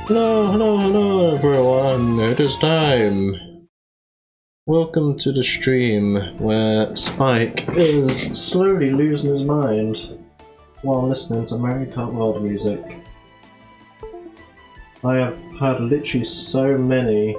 Hello everyone, it is time. Welcome to the stream where Spike is slowly losing his mind while listening to Mario Kart World music. I have heard literally so many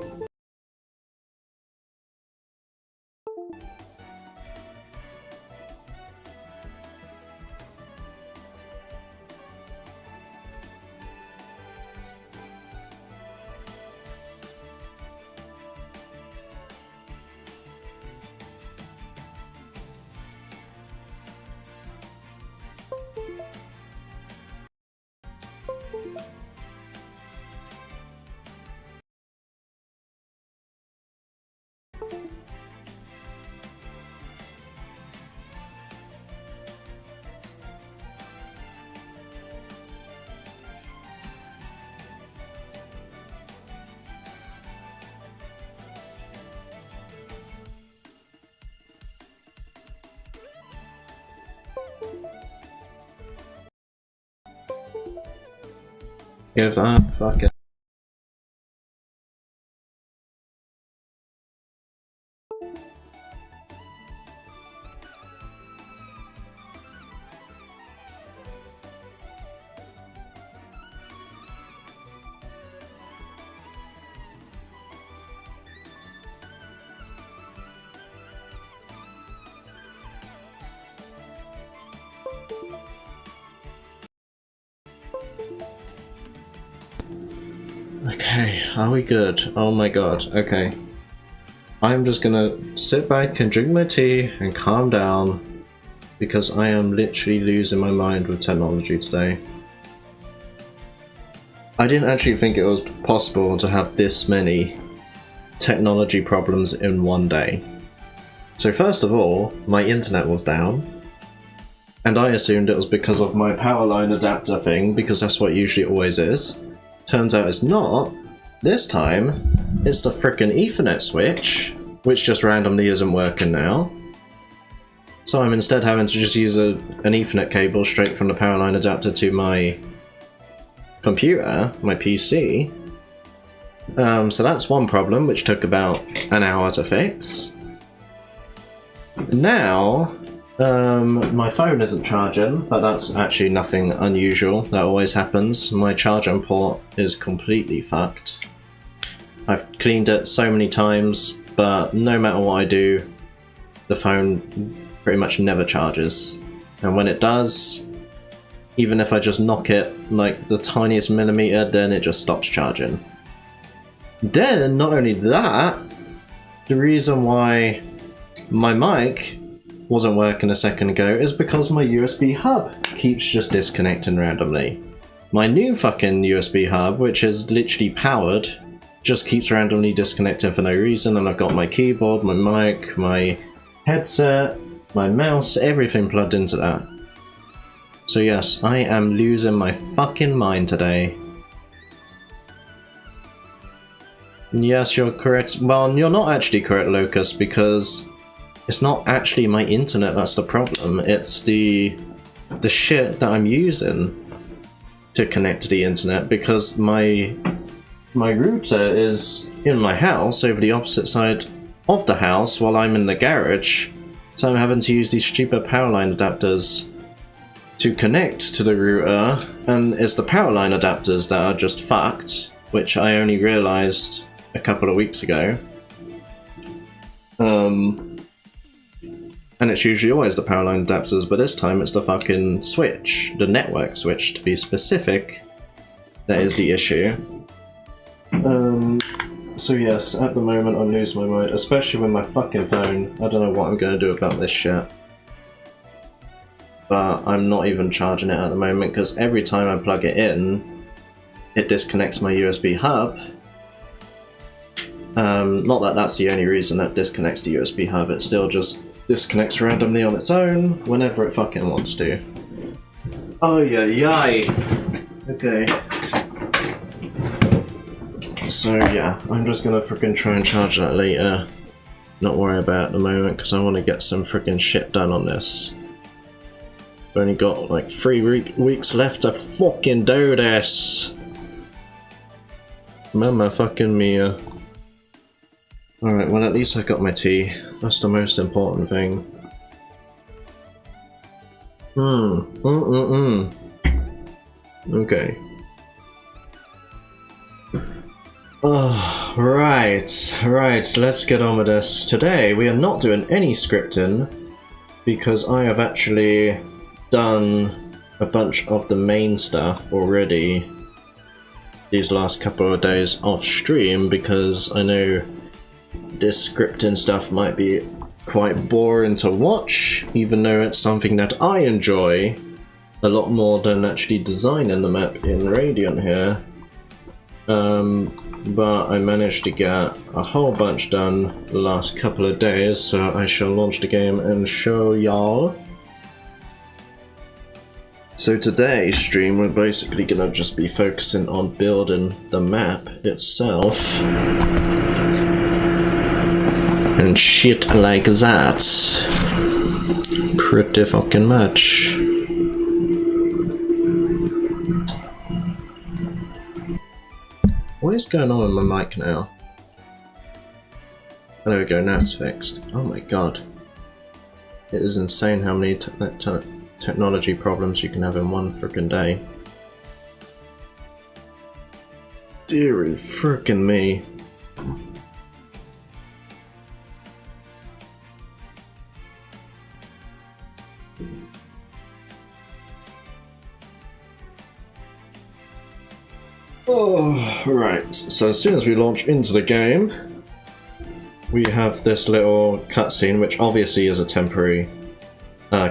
give up, fuck it. Okay, are we good? Oh my god, okay. I'm just gonna sit back and drink my tea and calm down because I am literally losing my mind with technology today. I didn't actually think it was possible to have this many technology problems in one day. So first of all, my internet was down. And I assumed it was because of my power line adapter thing, because that's what it usually always is. Turns out it's not. This time, it's the frickin' Ethernet switch, which just randomly isn't working now. So I'm instead having to just use an Ethernet cable straight from the power line adapter to my computer, my PC. So that's one problem, which took about an hour to fix. Now, my phone isn't charging, but that's actually nothing unusual. That always happens. My charging port is completely fucked. I've cleaned it so many times, but no matter what I do, the phone pretty much never charges. And when it does, even if I just knock it like the tiniest millimeter, then it just stops charging. Then, not only that, the reason why my mic wasn't working a second ago is because my USB hub keeps just disconnecting randomly. My new fucking USB hub, which is literally powered, just keeps randomly disconnecting for no reason, and I've got my keyboard, my mic, my headset, my mouse, everything plugged into that. So yes, I am losing my fucking mind today. Yes, you're correct. Well, you're not actually correct, Locust, because it's not actually my internet that's the problem, it's the shit that I'm using to connect to the internet, because my router is in my house over the opposite side of the house while I'm in the garage, so I'm having to use these stupid power line adapters to connect to the router, and it's the power line adapters that are just fucked, which I only realised a couple of weeks ago. And it's usually always the power line adapters, but this time it's the fucking switch, the network switch to be specific, that is the issue. So yes, at the moment I'm losing my mind, especially with my fucking phone. I don't know what I'm gonna do about this shit. But I'm not even charging it at the moment, because every time I plug it in, it disconnects my USB hub. Not that that's the only reason that disconnects the USB hub, it still just disconnects randomly on its own whenever it fucking wants to. Oh yeah, yay! Okay. So yeah, I'm just gonna freaking try and charge that later. Not worry about it at the moment, because I want to get some freaking shit done on this. I've only got like 3 weeks left to fucking do this. Mamma fucking mia. Alright, well at least I got my tea. That's the most important thing. Okay. Oh, right, let's get on with this. Today we are not doing any scripting because I have actually done a bunch of the main stuff already these last couple of days off stream, because I know this scripting stuff might be quite boring to watch, even though it's something that I enjoy a lot more than actually designing the map in Radiant here. But I managed to get a whole bunch done the last couple of days, so I shall launch the game and show y'all. So today's stream we're basically gonna just be focusing on building the map itself. And shit like that. Pretty fucking much. What is going on with my mic now? Oh, there we go, now it's fixed. Oh my god. It is insane how many technology problems you can have in one frickin' day. Deary frickin' me. Oh, right, so as soon as we launch into the game, we have this little cutscene, which obviously is a temporary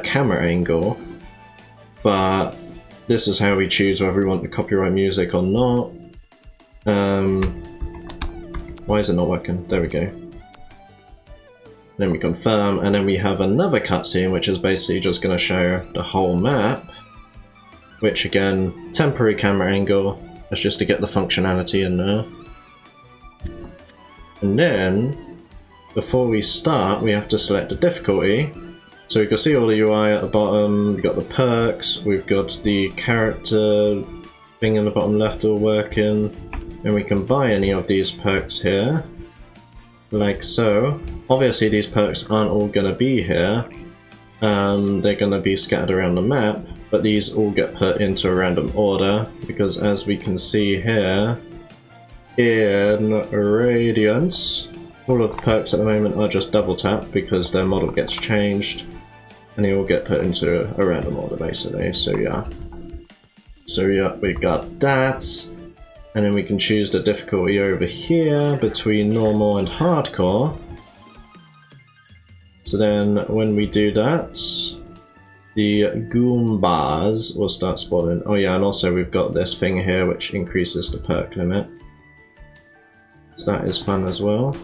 camera angle, but this is how we choose whether we want the copyright music or not. Why is it not working? There we go. Then we confirm, and then we have another cutscene, which is basically just going to show the whole map, which again, temporary camera angle. That's just to get the functionality in there. And then, before we start, we have to select the difficulty. So you can see all the UI at the bottom, we've got the perks, we've got the character thing in the bottom left all working, and we can buy any of these perks here, like so. Obviously these perks aren't all going to be here, they're going to be scattered around the map, but these all get put into a random order, because as we can see here, in Radiance, all of the perks at the moment are just double tap because their model gets changed, and they all get put into a random order basically, so yeah. So yeah, we got that, and then we can choose the difficulty over here between normal and hardcore. So then when we do that, the Goombas will start spawning. Oh yeah, and also we've got this thing here which increases the perk limit. So that is fun as well.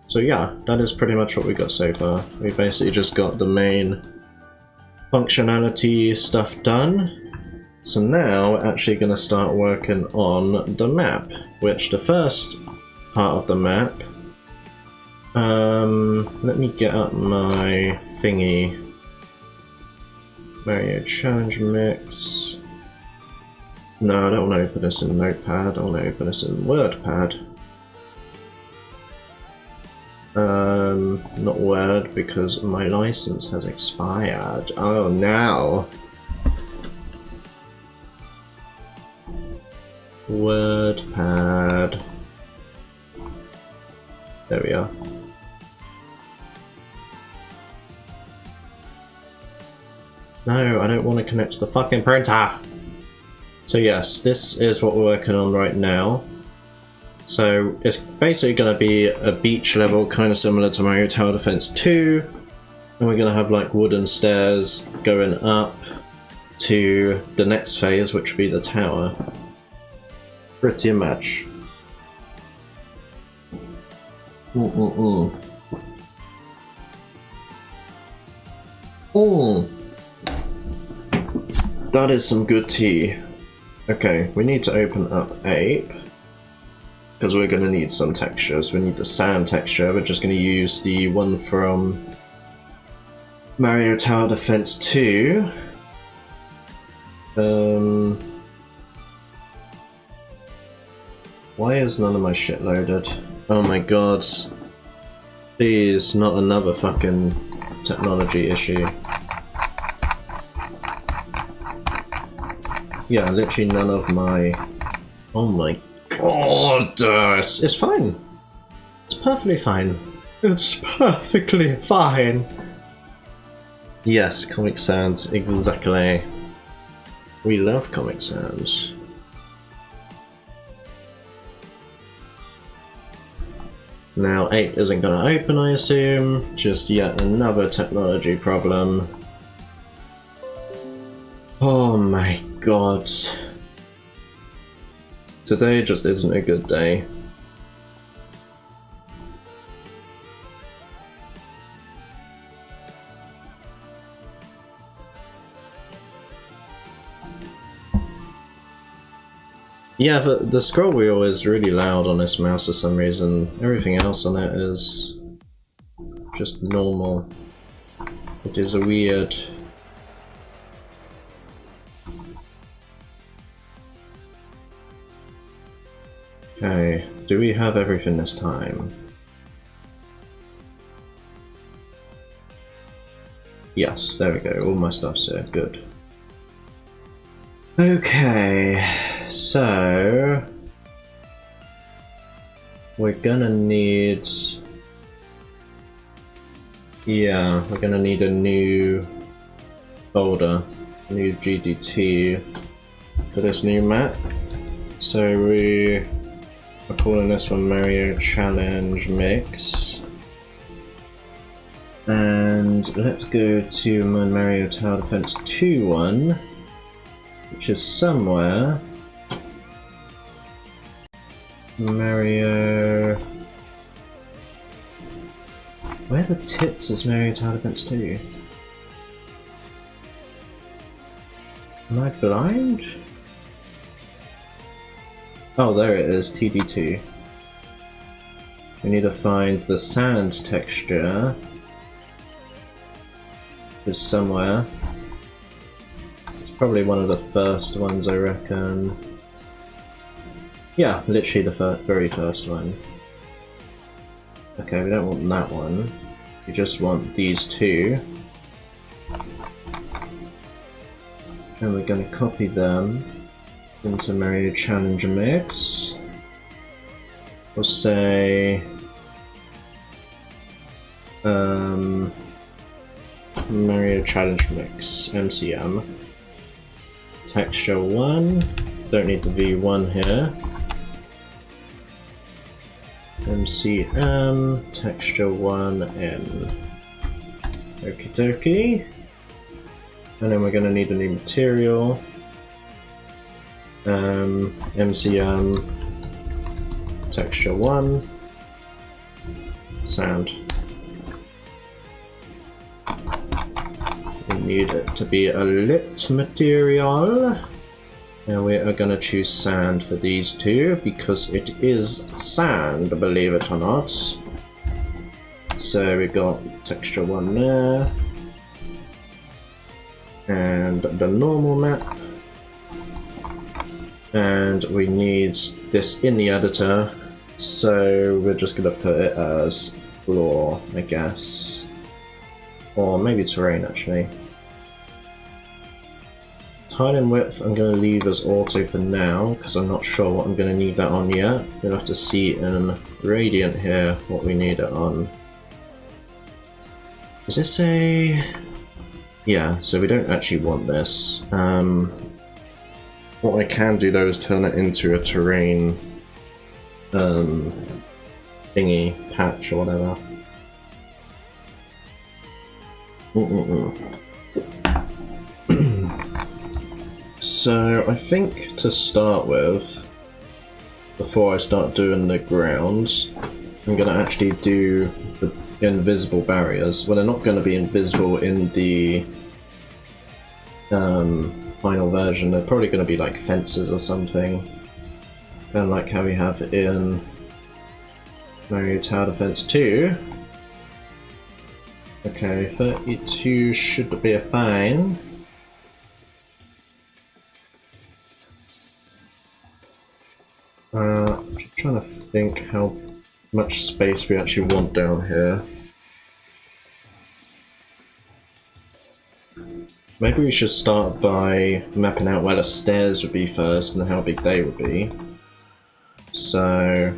So yeah, that is pretty much what we got so far. We basically just got the main functionality stuff done. So now we're actually going to start working on the map, which the first part of the map, let me get up my thingy. Mario Challenge Mix. No, I don't want to open this in Notepad, I want to open this in WordPad. Not Word, because my license has expired. Oh no! WordPad. There we are. No, I don't want to connect to the fucking printer! So yes, this is what we're working on right now. So it's basically going to be a beach level, kind of similar to Mario Tower Defense 2. And we're going to have like wooden stairs going up to the next phase, which will be the tower. Pretty much. That is some good tea. Okay, we need to open up Ape, because we're going to need some textures. We need the sand texture. We're just going to use the one from Mario Tower Defense 2. Why is none of my shit loaded? Oh my god. Please, not another fucking technology issue. Yeah, literally none of my... Oh my god! It's fine. It's perfectly fine. It's perfectly fine. Yes, Comic Sans, exactly. We love Comic Sans. Now 8 isn't going to open, I assume. Just yet another technology problem. Oh my god. Today just isn't a good day. Yeah, the scroll wheel is really loud on this mouse for some reason. Everything else on it is just normal. It is weird. Okay, do we have everything this time? Yes, there we go, all my stuff's here, good. Okay, so we're gonna need... Yeah, we're gonna need a new folder, new GDT for this new map. So we are calling this one Mario Challenge Mix. And let's go to my Mario Tower Defense 2 one, which is somewhere. Mario... Where the tits is Mario Tower Defense 2? Am I blind? Oh, there it is, TD2. We need to find the sand texture. It's somewhere. It's probably one of the first ones, I reckon. Yeah, literally the very first one. Okay, we don't want that one. We just want these two. And we're going to copy them into Mario Challenge Mix. We'll say... Mario Challenge Mix, MCM. Texture 1. Don't need the V1 here. MCM, texture 1N. Okie dokie. And then we're going to need a new material. MCM, texture 1, sand. We need it to be a lit material. And we are going to choose sand for these two because it is sand, believe it or not. So we got texture 1 there. And the normal map. And we need this in the editor. So we're just going to put it as floor, I guess. Or maybe terrain actually. Height and width I'm going to leave as auto for now, because I'm not sure what I'm going to need that on yet. We'll have to see in Radiant here what we need it on. Is this a... Yeah, so we don't actually want this. What I can do though is turn it into a terrain thingy, patch or whatever. So I think to start with, before I start doing the grounds, I'm going to actually do the invisible barriers. Well, they're not going to be invisible in the final version. They're probably going to be like fences or something, kind of like how we have in Mario Tower Defense 2. Okay, 32 should be a fine. trying to think how much space we actually want down here. Maybe we should start by mapping out where the stairs would be first and how big they would be. So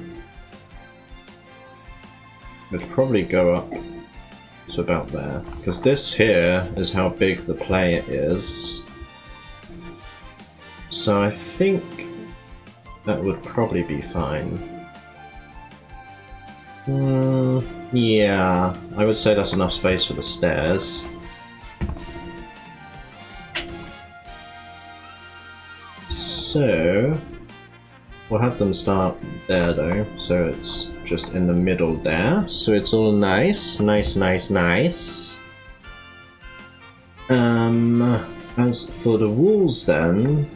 we'd probably go up to about there, because this here is how big the player is. So I think that would probably be fine. Yeah, I would say that's enough space for the stairs. So we'll have them start there though, so it's just in the middle there, so it's all nice. As for the walls then,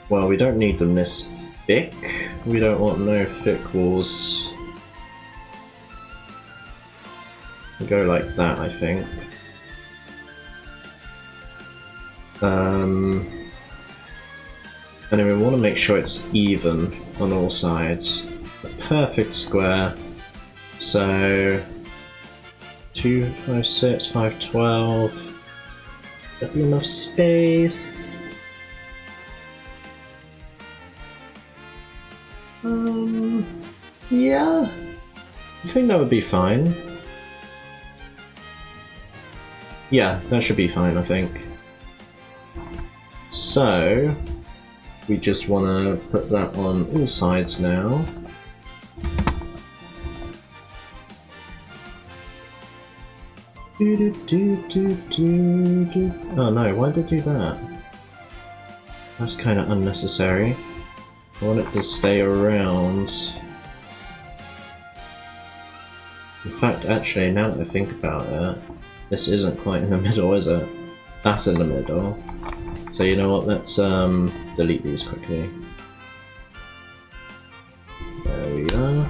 well, we don't need them this thick. We don't want no thick walls. We'll go like that, I think. And then we want to make sure it's even on all sides. A perfect square. So 2, 5, 6, 5, 12. That'd be enough space. Yeah, I think that would be fine. Yeah, that should be fine, I think. So we just want to put that on all sides now. Oh no, why did it do that? That's kind of unnecessary. I want it to stay around. In fact, actually, now that I think about it, this isn't quite in the middle, is it? That's in the middle. So you know what, let's delete these quickly. There we are.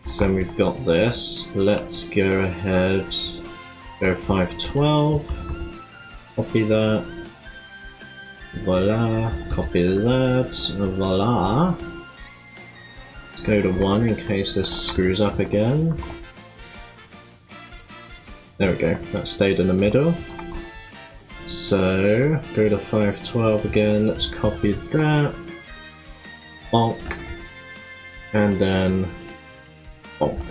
So then we've got this. Let's go ahead, go 512, copy that, voila, copy that, voila. Let's go to 1 in case this screws up again. There we go, that stayed in the middle. So, go to 512 again, let's copy that, bonk, and then bonk.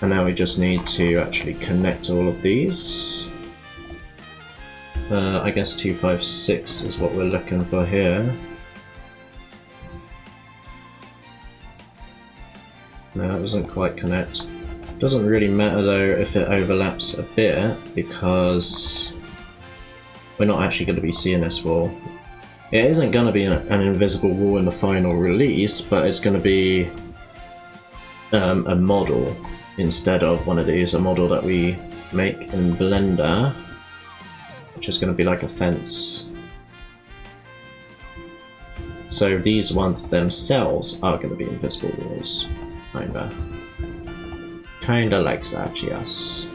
And now we just need to actually connect all of these. I guess 256 is what we're looking for here. No, that doesn't quite connect. Doesn't really matter though if it overlaps a bit, because we're not actually going to be seeing this wall. It isn't going to be an invisible wall in the final release, but it's going to be a model instead of one of these, a model that we make in Blender, which is going to be like a fence. So these ones themselves are going to be invisible walls, kinda like that, yes.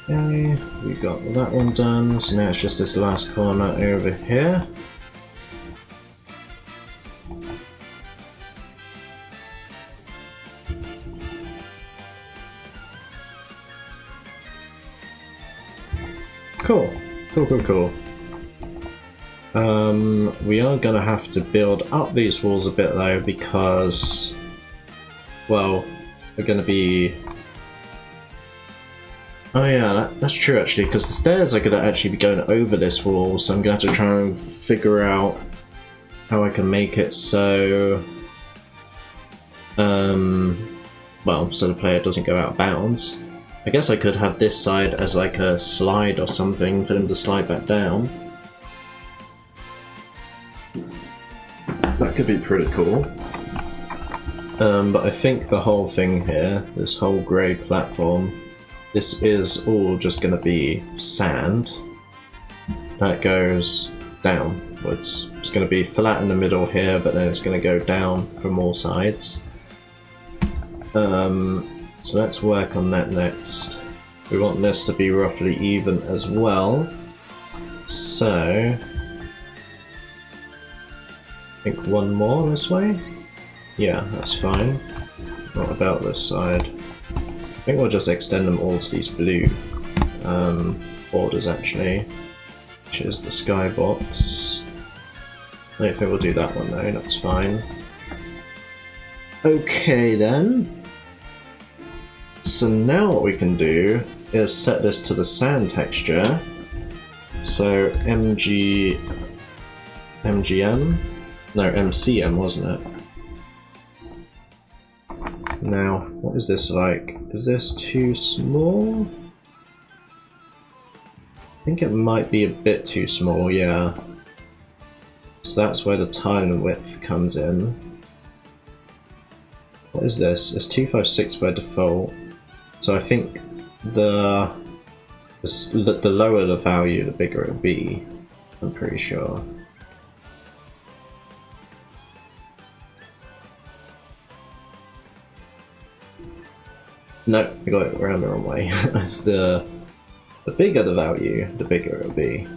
Okay, we got that one done, so now it's just this last corner over here. Cool. We are gonna have to build up these walls a bit though, because, well, we're gonna be... Oh yeah, that's true actually, because the stairs are gonna actually be going over this wall, so I'm gonna have to try and figure out how I can make it so... well, so the player doesn't go out of bounds. I guess I could have this side as like a slide or something for them to slide back down. That could be pretty cool. But I think the whole thing here, this whole grey platform, this is all just going to be sand that goes downwards. It's going to be flat in the middle here, but then it's going to go down from all sides. So let's work on that next. We want this to be roughly even as well. So I think one more this way? Yeah, that's fine. What about this side? I think we'll just extend them all to these blue borders actually, which is the skybox. I don't think we'll do that one though, that's fine. Okay then. So now what we can do is set this to the sand texture. So MGM? No, MCM wasn't it? Now, what is this like? Is this too small? I think it might be a bit too small, yeah. So that's where the tile width comes in. What is this? It's 256 by default. So I think the lower the value, the bigger it'll be. I'm pretty sure. No, I got it around the wrong way. It's the bigger the value, the bigger it'll be.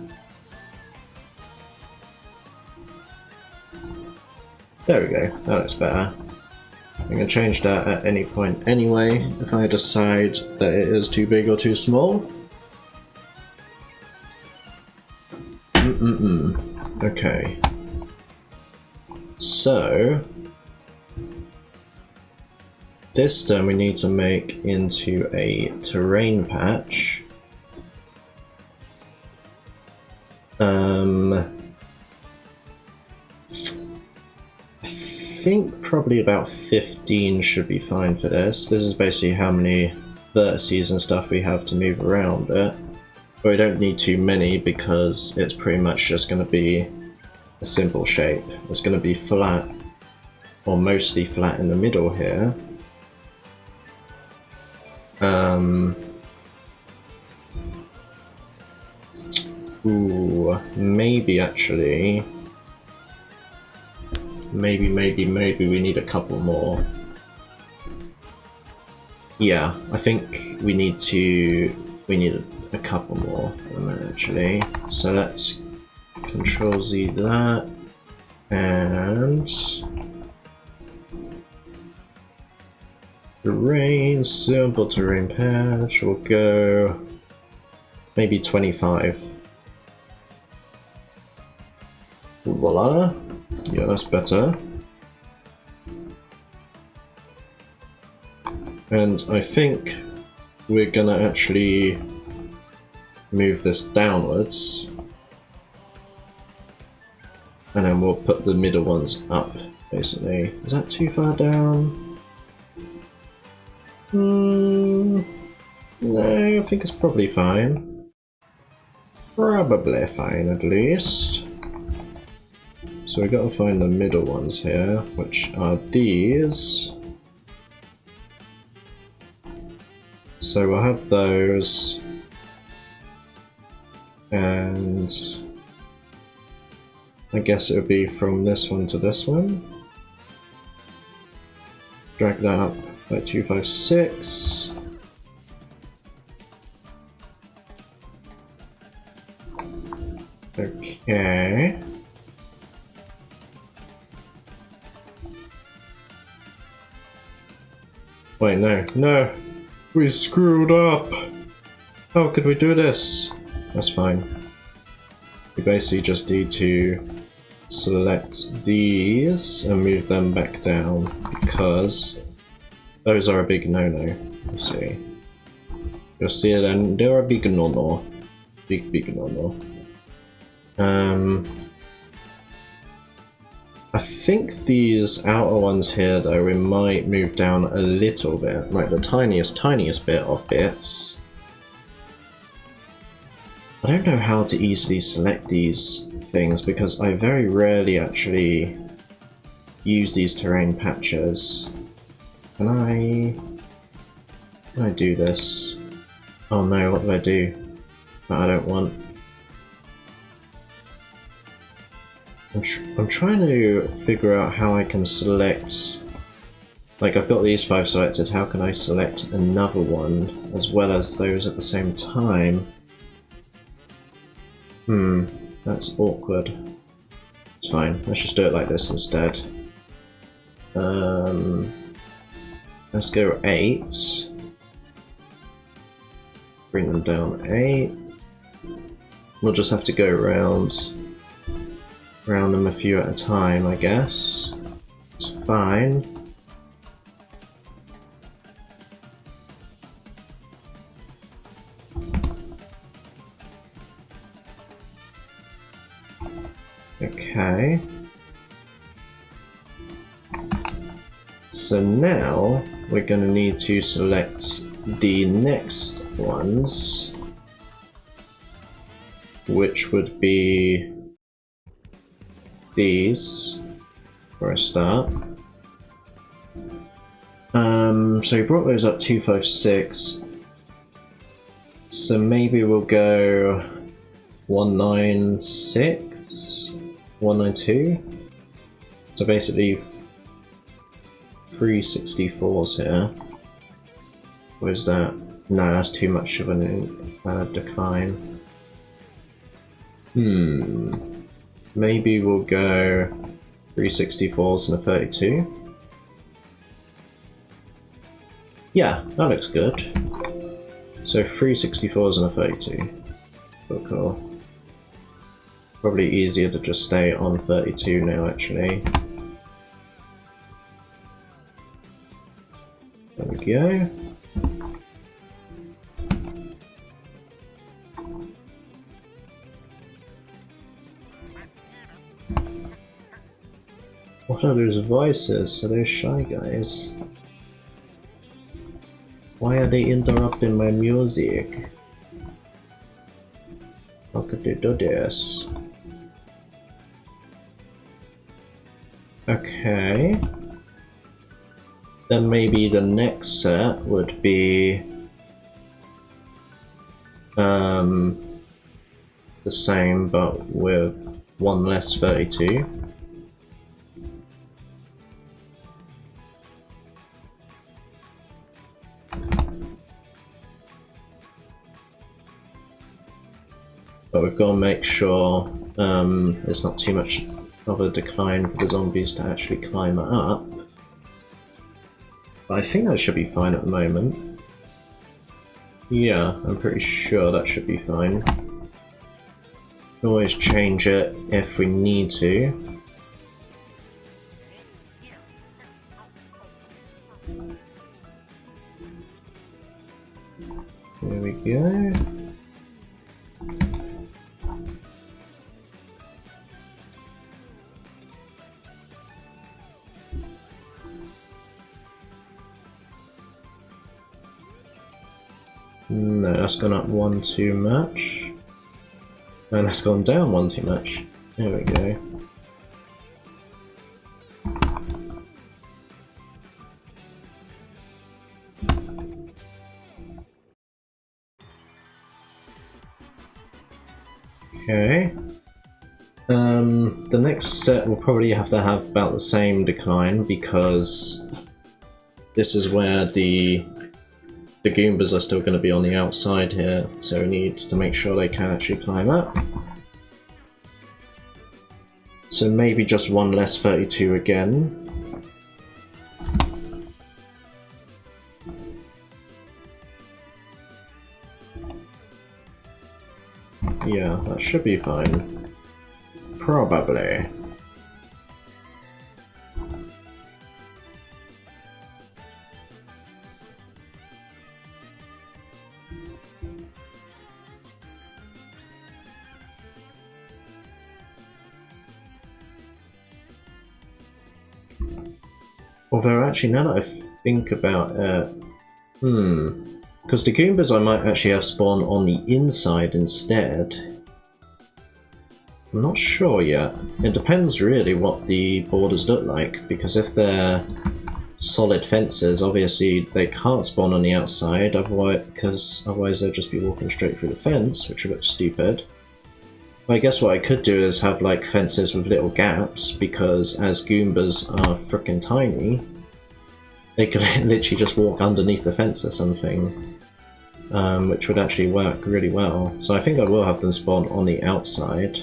There we go, that looks better. I can change that at any point anyway, if I decide that it is too big or too small. Okay. So this then we need to make into a terrain patch. I think probably about 15 should be fine for this. This is basically how many vertices and stuff we have to move around it. But we don't need too many because it's pretty much just going to be a simple shape. It's going to be flat, or mostly flat in the middle here. Ooh, maybe actually. Maybe we need a couple more. Yeah, I think we need a couple more actually. So let's Control Z that, and terrain, simple terrain patch, we'll go maybe 25. Voila. Yeah, that's better. And I think we're gonna actually move this downwards. And then we'll put the middle ones up, basically. Is that too far down? No, I think it's probably fine. Probably fine, at least. So we gotta find the middle ones here, which are these. So we'll have those, and I guess it would be from this one to this one. Drag that up by 256. Okay. Wait, no! We screwed up! How could we do this? That's fine. We basically just need to select these and move them back down because those are a big no-no, you see. You'll see it, and they're a big no-no. Big no-no. I think these outer ones here though, we might move down a little bit, like the tiniest bit of bits. I don't know how to easily select these things because I very rarely actually use these terrain patches. Can I do this? Oh no, what do? That I don't want. I'm trying to figure out how I can select... Like, I've got these 5 selected, how can I select another one as well as those at the same time? That's awkward. It's fine, let's just do it like this instead. Let's go 8. Bring them down 8. We'll just have to go around them a few at a time, I guess. It's fine. Okay. So now we're going to need to select the next ones, which would be these for a start. So we brought those up 2, 5, 6. So maybe we'll go 196, 192. So basically 364s here. What is that? No, that's too much of a decline. Maybe we'll go 364s and a 32. Yeah, that looks good. So 364s and a 32. Cool. Probably easier to just stay on 32 now, actually. There we go. What are those voices? Are those shy guys? Why are they interrupting my music? How could they do this? Okay. Then maybe the next set would be the same but with one less 32. But we've got to make sure there's not too much of a decline for the zombies to actually climb up. But I think that should be fine at the moment. Yeah, I'm pretty sure that should be fine. Can always change it if we need to. There we go. No, that's gone up 1 too much. And that's gone down 1 too much. There we go. Okay. The next set will probably have to have about the same decline because this is where the Goombas are still going to be on the outside here, so we need to make sure they can actually climb up. So maybe just one less 32 again. Yeah, that should be fine. Probably. Although actually, now that I think about it, because the Goombas I might actually have spawn on the inside instead. I'm not sure yet. It depends really what the borders look like, because if they're solid fences, obviously they can't spawn on the outside, because otherwise they'll just be walking straight through the fence, which would look stupid. I guess what I could do is have like fences with little gaps, because as Goombas are frickin' tiny, they could literally just walk underneath the fence or something, which would actually work really well. So I think I will have them spawn on the outside.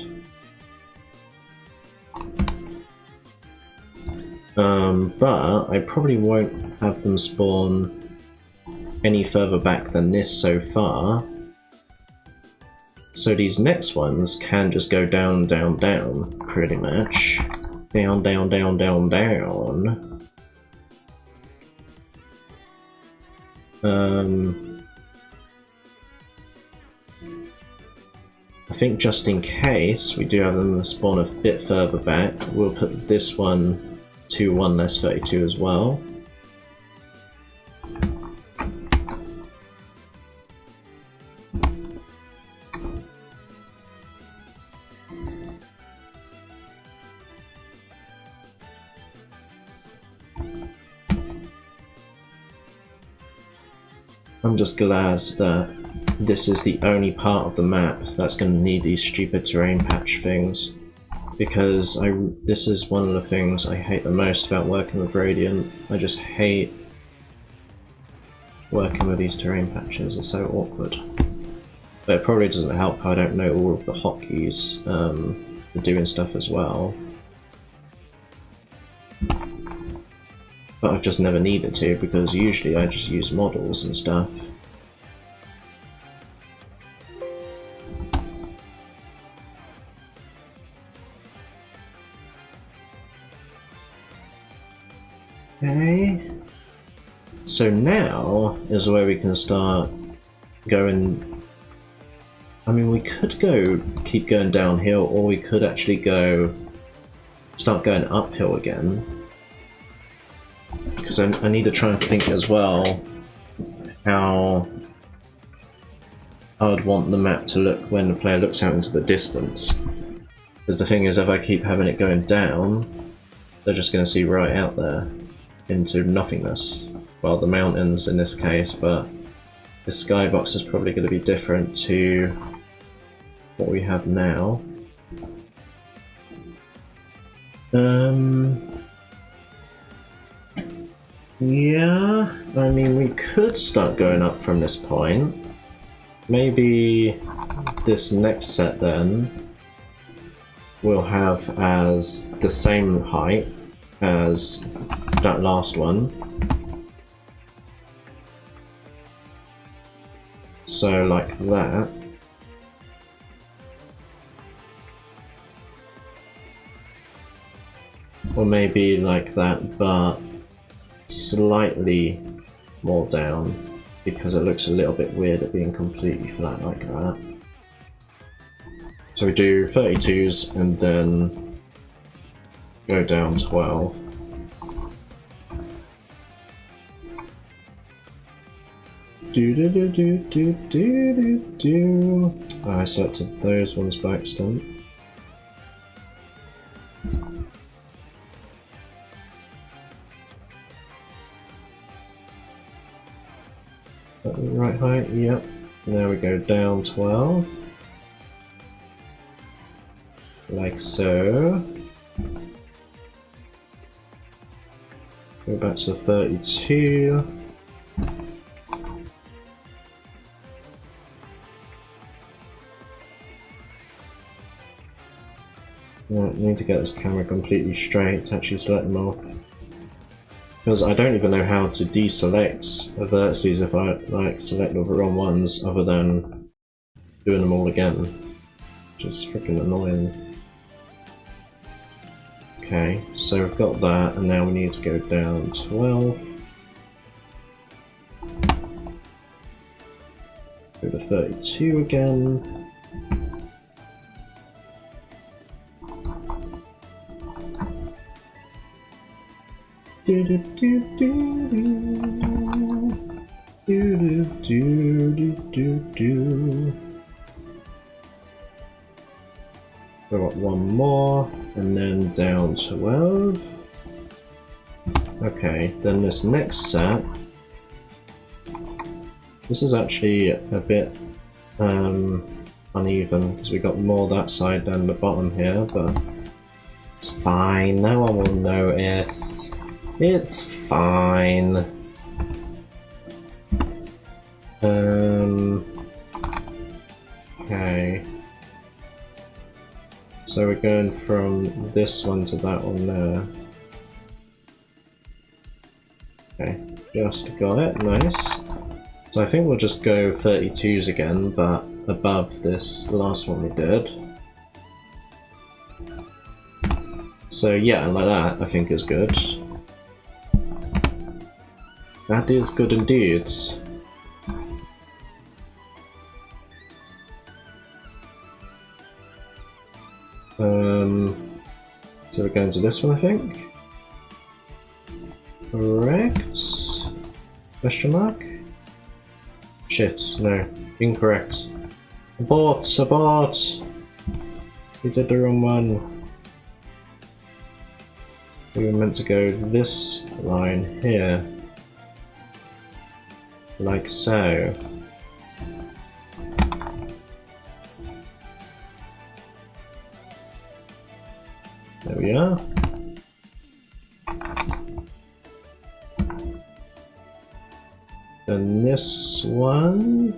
But I probably won't have them spawn any further back than this so far. So these next ones can just go down, down, down, pretty much. Down, down, down, down, down. I think just in case we do have them spawn a bit further back, we'll put this one to 1 less 32 as well. I'm just glad that this is the only part of the map that's going to need these stupid terrain patch things, because this is one of the things I hate the most about working with Radiant. I just hate working with these terrain patches, it's so awkward. But it probably doesn't help I don't know all of the hotkeys for doing stuff as well. But I've just never needed to, because usually I just use models and stuff. Okay. So now is where we can start going. I mean, we could keep going downhill, or we could actually start going uphill again. Because I need to try and think as well how I would want the map to look when the player looks out into the distance. Because the thing is, if I keep having it going down, they're just going to see right out there into nothingness. Well, the mountains in this case, but the skybox is probably going to be different to what we have now. Yeah, I mean, we could start going up from this point. Maybe this next set then we'll have as the same height as that last one. So like that. Or maybe like that, but slightly more down, because it looks a little bit weird at being completely flat like that. So we do 32s and then go down 12. Oh, I selected those ones by accident. Right height, yep. Now we go down 12. Like so. Go back to 32. I need to get this camera completely straight to actually select them all. Because I don't even know how to deselect the vertices if I like select all the wrong ones, other than doing them all again, which is freaking annoying. Okay, so we've got that, and now we need to go down 12. Go to 32 again. Do do do do do do do do do. We've got one more, and then down 12. Okay, then this next set. This is actually a bit uneven because we got more that side than the bottom here, but it's fine. No one will notice. It's fine. Okay. So we're going from this one to that one there. Okay, just got it, nice. So I think we'll just go 32s again, but above this last one we did. So yeah, like that I think is good. That is good indeed. So we're going to this one, I think. Correct? Question mark? Shit, no. Incorrect. Abort! Abort! We did the wrong one. We were meant to go this line here. Like so. There we are. Then this one.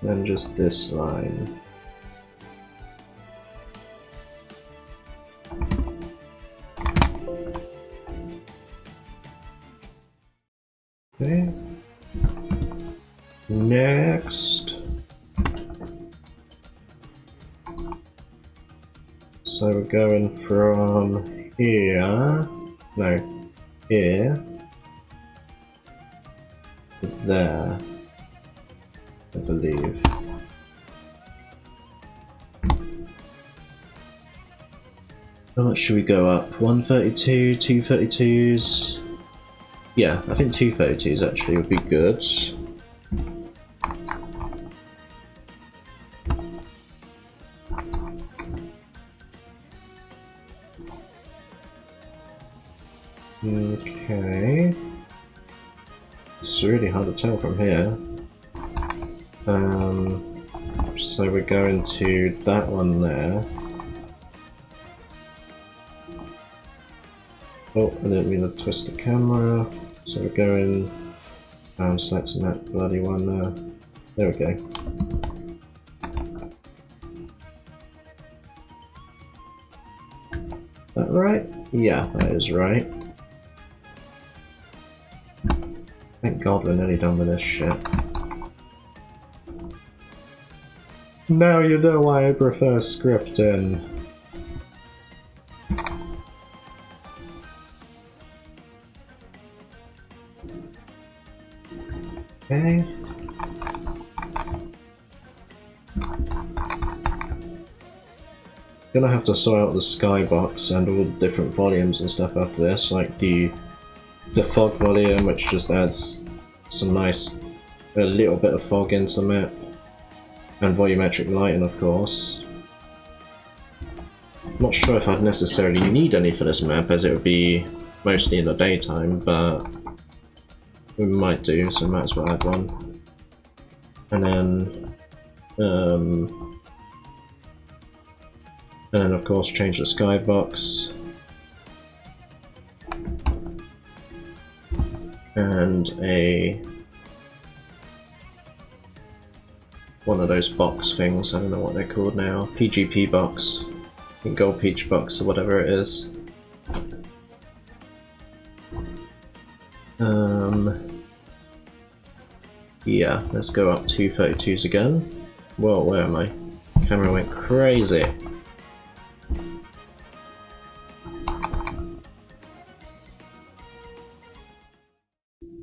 Then just this line. Okay. Next. So we're going from here, no, here, to there, I believe. How much should we go up? 132, 232s? Yeah, I think 232s actually would be good. Okay. It's really hard to tell from here. So we're going to that one there. Oh, I didn't mean to twist the camera. So we're going... I'm selecting that bloody one there. There we go. That right? Yeah, that is right. Thank God we're nearly done with this shit. Now you know why I prefer scripting. Okay. Gonna have to sort out the skybox and all the different volumes and stuff after this, like the fog volume, which just adds some nice, a little bit of fog into the map, and volumetric lighting, of course. Not sure if I'd necessarily need any for this map, as it would be mostly in the daytime, but we might do, so might as well add one. And then of course change the skybox. And one of those box things, I don't know what they're called now, PGP box, I think Gold Peach box or whatever it is. Yeah, let's go up 232s again. Whoa, where am I? Camera went crazy.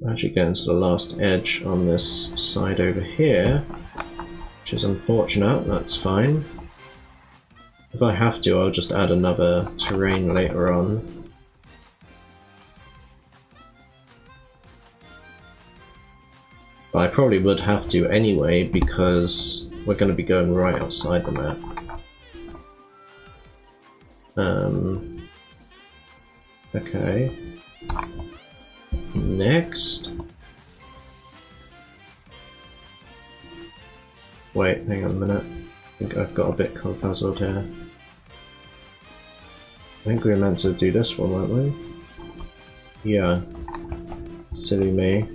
Actually getting to the last edge on this side over here, which is unfortunate, that's fine. If I have to, I'll just add another terrain later on. But I probably would have to anyway, because we're going to be going right outside the map. Okay. Next. Wait, hang on a minute. I think I've got a bit confuzzled here. I think we were meant to do this one, weren't we? Yeah. Silly me.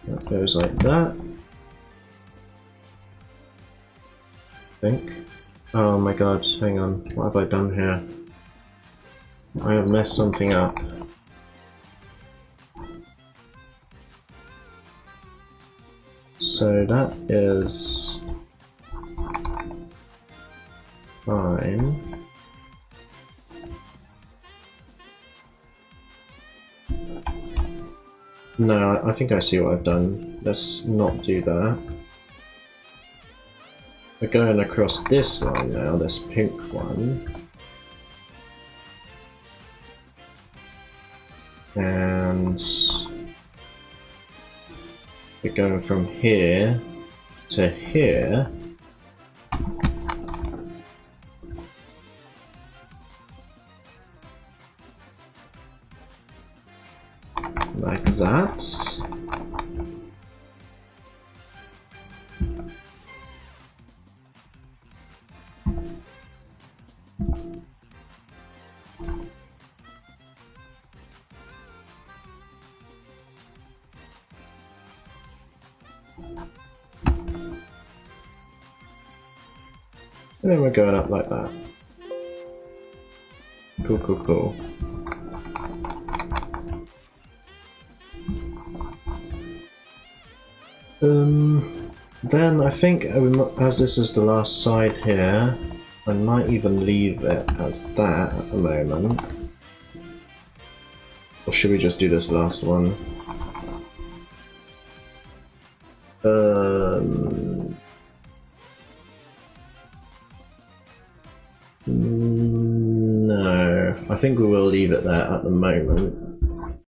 That goes like that. I think. Oh my god, hang on. What have I done here? I have messed something up. So that is fine. No, I think I see what I've done. Let's not do that. We're going across this line now, this pink one. And we're going from here to here. Like that. And then we're going up like that. Cool, cool, cool. Then I think, as this is the last side here, I might even leave it as that at the moment. Or should we just do this last one? No, I think we will leave it there at the moment.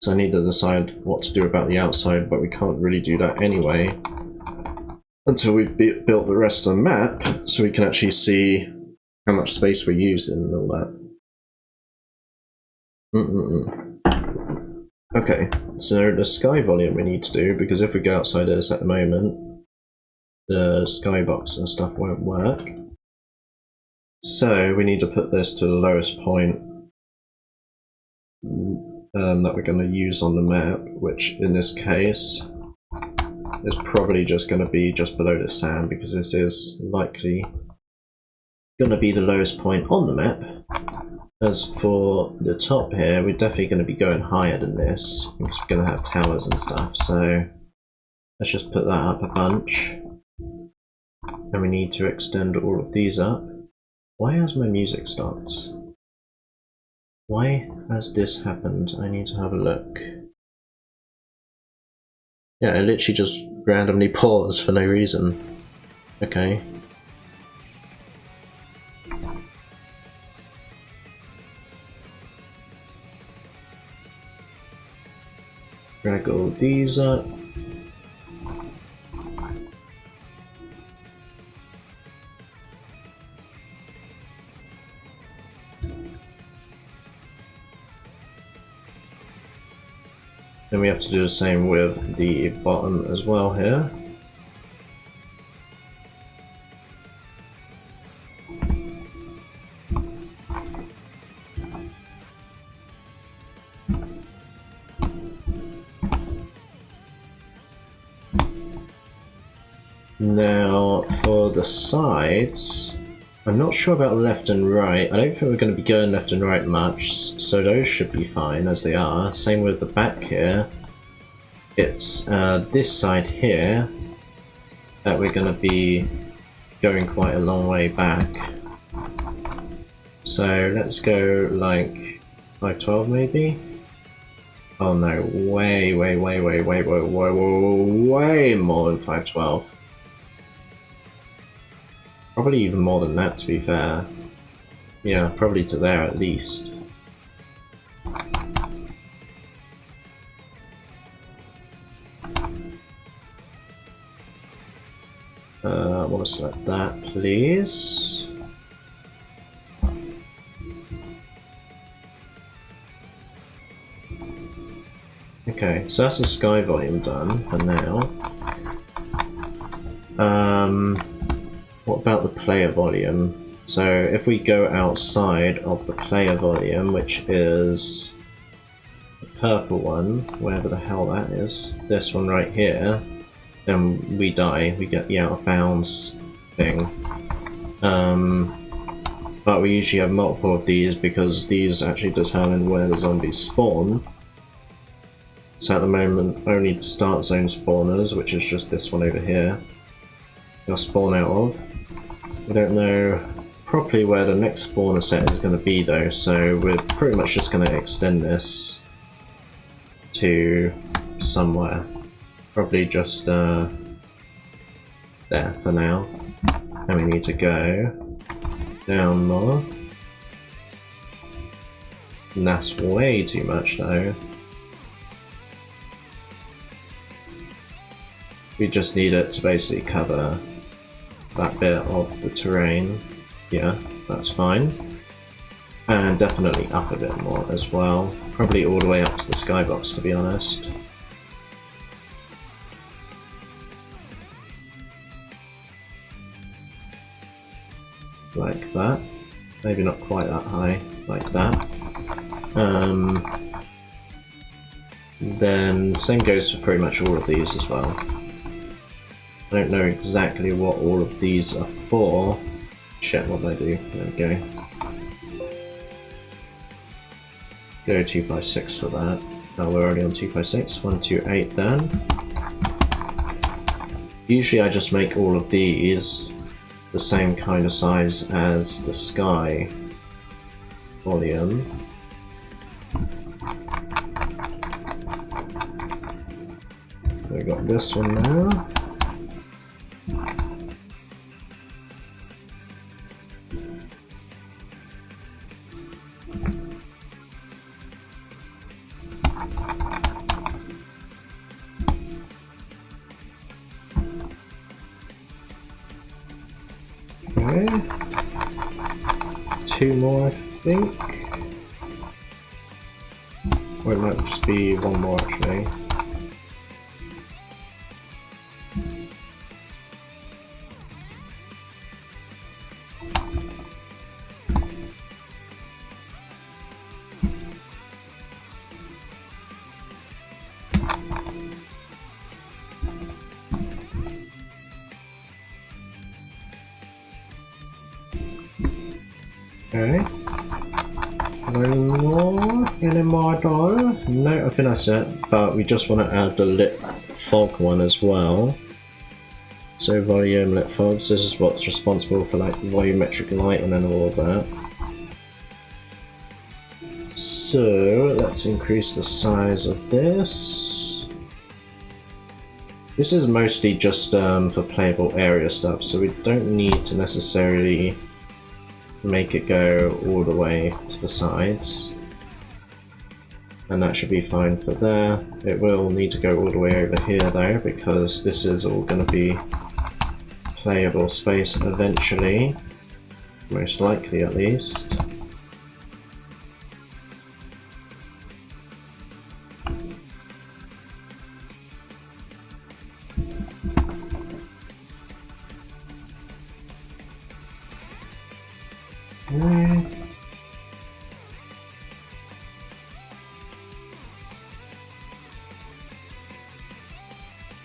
So I need to decide what to do about the outside, but we can't really do that anyway until we've built the rest of the map, so we can actually see how much space we're using and all that. Okay, so the sky volume we need to do, because if we go outside this at the moment, the skybox and stuff won't work. So we need to put this to the lowest point that we're going to use on the map, which in this case is probably just going to be just below the sand, because this is likely going to be the lowest point on the map. As for the top here, we're definitely going to be going higher than this, because we're going to have towers and stuff, so let's just put that up a bunch. And we need to extend all of these up. Why has my music stopped? Why has this happened? I need to have a look. Yeah, it literally just randomly paused for no reason. Okay. Drag all these up. Then we have to do the same with the bottom as well here. Now for the sides, I'm not sure about left and right. I don't think we're going to be going left and right much, so those should be fine as they are. Same with the back here. It's this side here that we're going to be going quite a long way back. So let's go like 512 maybe? Oh no, way more than 512. Probably even more than that, to be fair. Yeah, probably to there at least. I want to select that, please. Okay, so that's the sky volume done for now. What about the player volume? So if we go outside of the player volume, which is the purple one, wherever the hell that is, this one right here, then we die, we get the out of bounds thing. But we usually have multiple of these because these actually determine where the zombies spawn. So at the moment, only the start zone spawners, which is just this one over here, they'll spawn out of. We don't know properly where the next spawner set is going to be though, so we're pretty much just going to extend this to somewhere. Probably just there for now. And we need to go down more. And that's way too much though. We just need it to basically cover that bit of the terrain. Yeah, that's fine. And definitely up a bit more as well. Probably all the way up to the skybox, to be honest. Like that. Maybe not quite that high, like that. Then same goes for pretty much all of these as well. I don't know exactly what all of these are for. Check what they do. There we go. Go 2x6 for that. Oh, we're already on 2x6. 1, 2, 8 then. Usually I just make all of these the same kind of size as the sky volume. So we got this one now. Okay. 2 more, I think. Or it might just be 1 more actually. Okay. Any more though? No, I think that's it, but we just want to add the lit fog one as well. So volume lit fogs, this is what's responsible for like volumetric lighting and all of that. So let's increase the size of this. This is mostly just for playable area stuff, so we don't need to necessarily make it go all the way to the sides. And that should be fine for there. It will need to go all the way over here though, because this is all going to be playable space eventually. Most likely at least.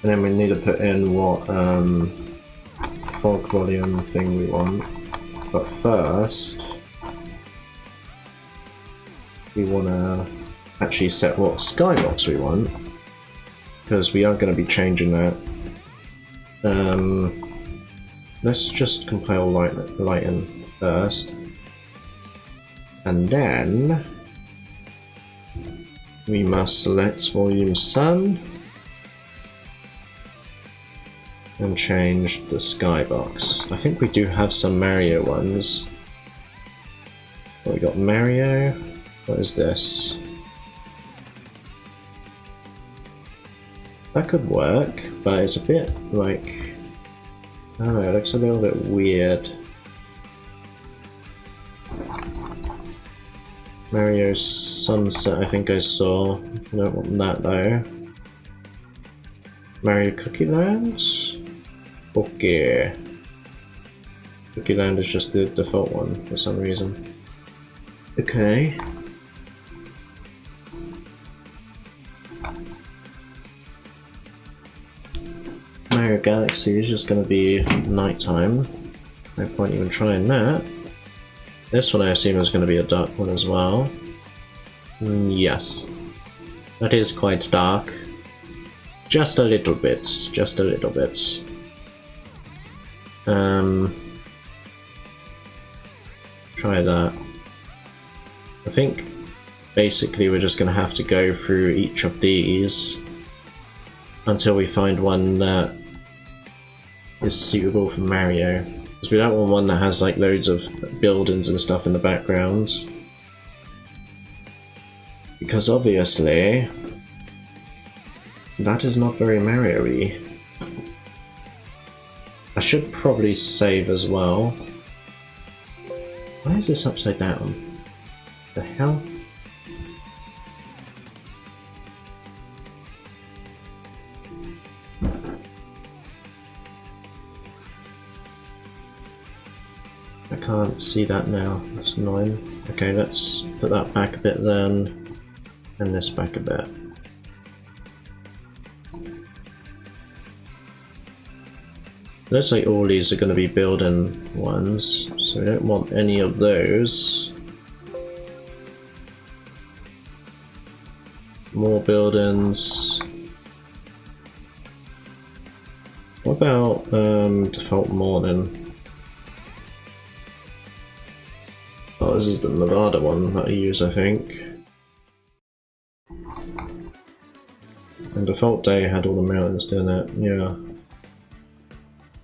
And then we need to put in what fog volume thing we want. But first, we want to actually set what skybox we want, because we are going to be changing that. Let's just compile lighten first, and then we must select volume sun and change the skybox. I think we do have some Mario ones. Well, we got Mario. What is this? That could work, but it's a bit like I don't know, it looks a little bit weird. Mario's Sunset, I think I saw. I don't want that though. Mario Cookie Land? Okay. Cookie Land is just the default one for some reason. Okay. Mario Galaxy is just going to be nighttime. No point even trying that. This one I assume is going to be a dark one as well. Yes. That is quite dark. Just a little bit. Just a little bit. Try that. I think basically we're just going to have to go through each of these until we find one that is suitable for Mario. Because we don't want one that has like loads of buildings and stuff in the background. Because obviously that is not very Mario-y. I should probably save as well. Why is this upside down? The hell? I can't see that now, that's annoying. Okay, let's put that back a bit then, and this back a bit. Looks like all these are going to be building ones, so we don't want any of those. More buildings. What about default morning? Oh, this is the Nevada one that I use, I think. And default day had all the mountains doing it, yeah.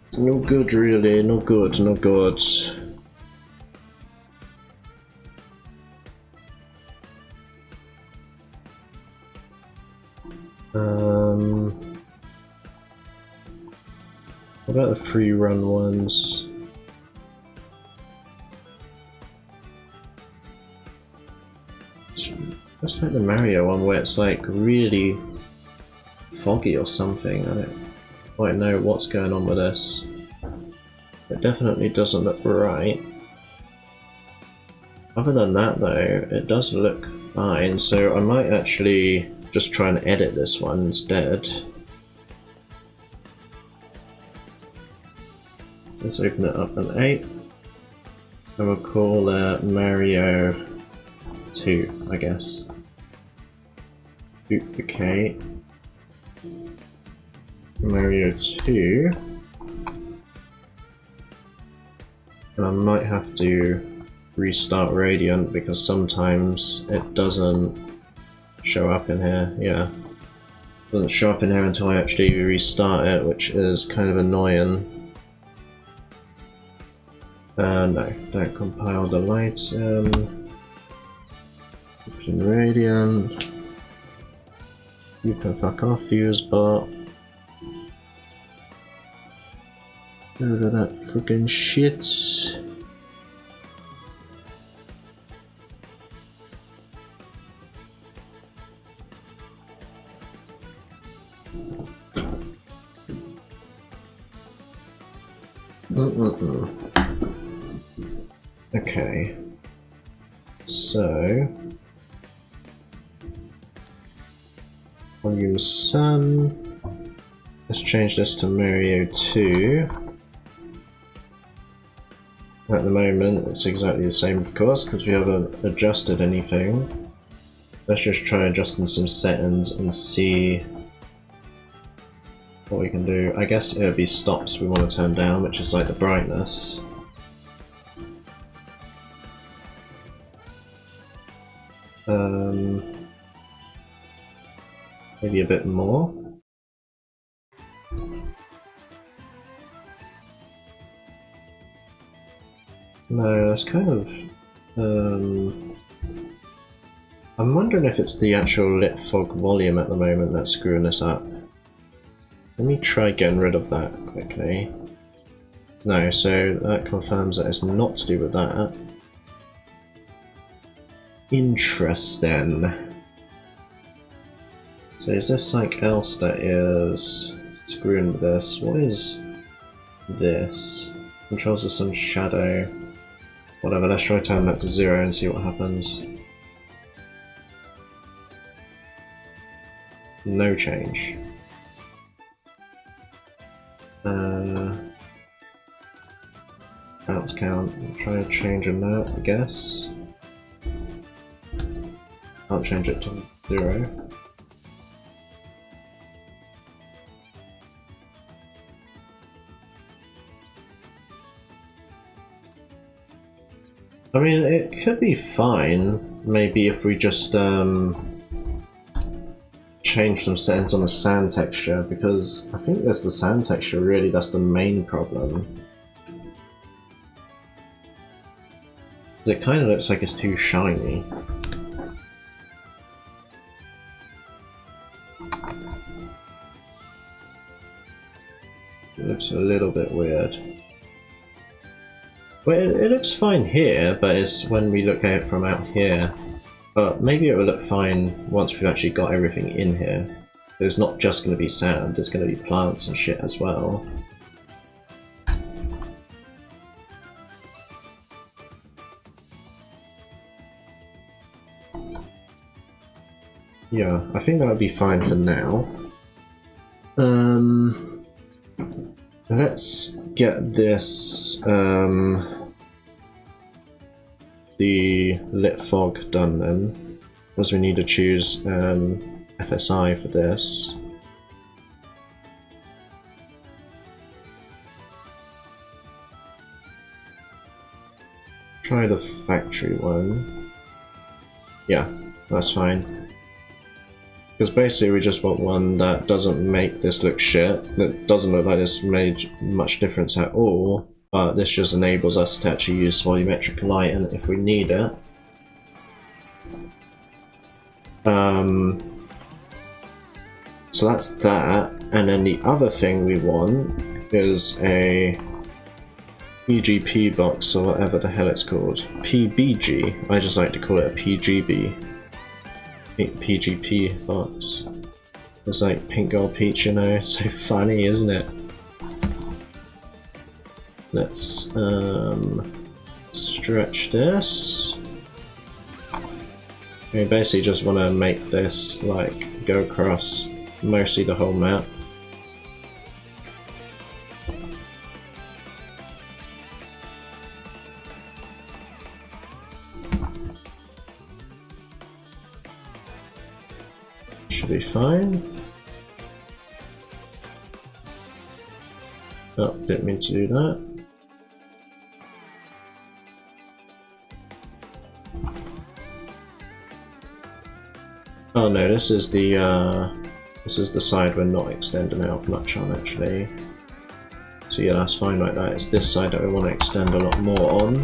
It's no good really, no good, no good. What about the free run ones? Just like the Mario one where it's like really foggy or something. I don't quite know what's going on with this. It definitely doesn't look right. Other than that though, it does look fine, so I might actually just try and edit this one instead. Let's open it up in 8. And we'll call it Mario 2, I guess. Duplicate. Mario 2. And I might have to restart Radiant because sometimes it doesn't show up in here. Yeah. It doesn't show up in here until I actually restart it, which is kind of annoying. No, don't compile the lights. Open Radiant. You can fuck off, Fusebot. Get rid of that freaking shit. Okay, so volume sun. Let's change this to Mario 2. At the moment, it's exactly the same, of course, because we haven't adjusted anything. Let's just try adjusting some settings and see what we can do. I guess it would be stops we want to turn down, which is like the brightness. Maybe a bit more. No, that's kind of... I'm wondering if it's the actual lit fog volume at the moment that's screwing this up. Let me try getting rid of that quickly. No, so that confirms that it's not to do with that. Interesting. So is there something else that is screwing with this? What is this? Controls the sun's shadow. Whatever, let's try turn that to 0 and see what happens. No change. Bounce count. Try to change that, I guess. Can't change it to 0. I mean, it could be fine, maybe if we just change some settings on the sand texture, because I think that's the sand texture really, that's the main problem. It kind of looks like it's too shiny. It looks a little bit weird. Well, it looks fine here, but it's when we look at it from out here. But maybe it will look fine once we've actually got everything in here. It's not just going to be sand, it's going to be plants and shit as well. Yeah, I think that would be fine for now. Let's get this, the lit fog done then, because we need to choose FSI for this. Try the factory one. Yeah, that's fine. Because basically we just want one that doesn't make this look shit, that doesn't look like this made much difference at all, but this just enables us to actually use volumetric lighting if we need it. So that's that, and then the other thing we want is a PGP box, or whatever the hell it's called. PBG, I just like to call it a PGB. PGP box. It's like Pink Gold Peach, you know, so funny, isn't it? Let's stretch this. We basically just want to make this like go across mostly the whole map. Should be fine. Oh, didn't mean to do that. Oh no, this is the side we're not extending out much on actually. So yeah, that's fine like that. It's this side that we want to extend a lot more on.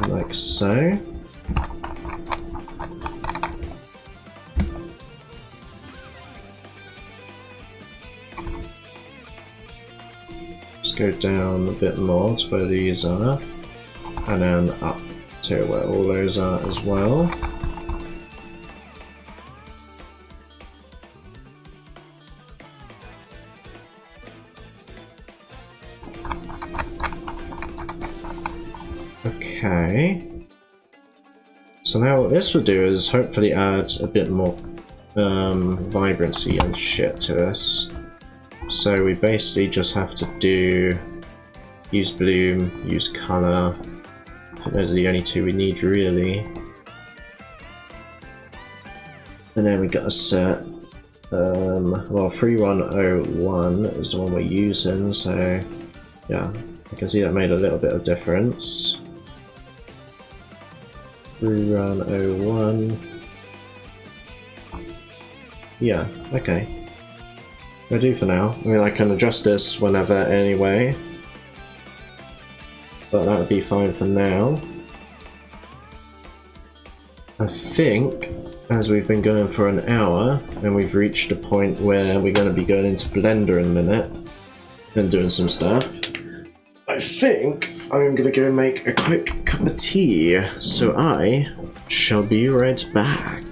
Like so. Just go down a bit more to where these are, and then up to where all those are as well. Okay, so now what this will do is hopefully add a bit more vibrancy and shit to us. So we basically just have to use bloom, use colour. I think those are the only two we need really. And then we got a set. Well, 3101 is the one we're using, so yeah, I can see that made a little bit of difference. 3101. Yeah, okay. We'll do for now. I mean, I can adjust this whenever anyway, but that would be fine for now. I think as we've been going for an hour, and we've reached a point where we're going to be going into Blender in a minute and doing some stuff, I think I'm going to go make a quick cup of tea, so I shall be right back.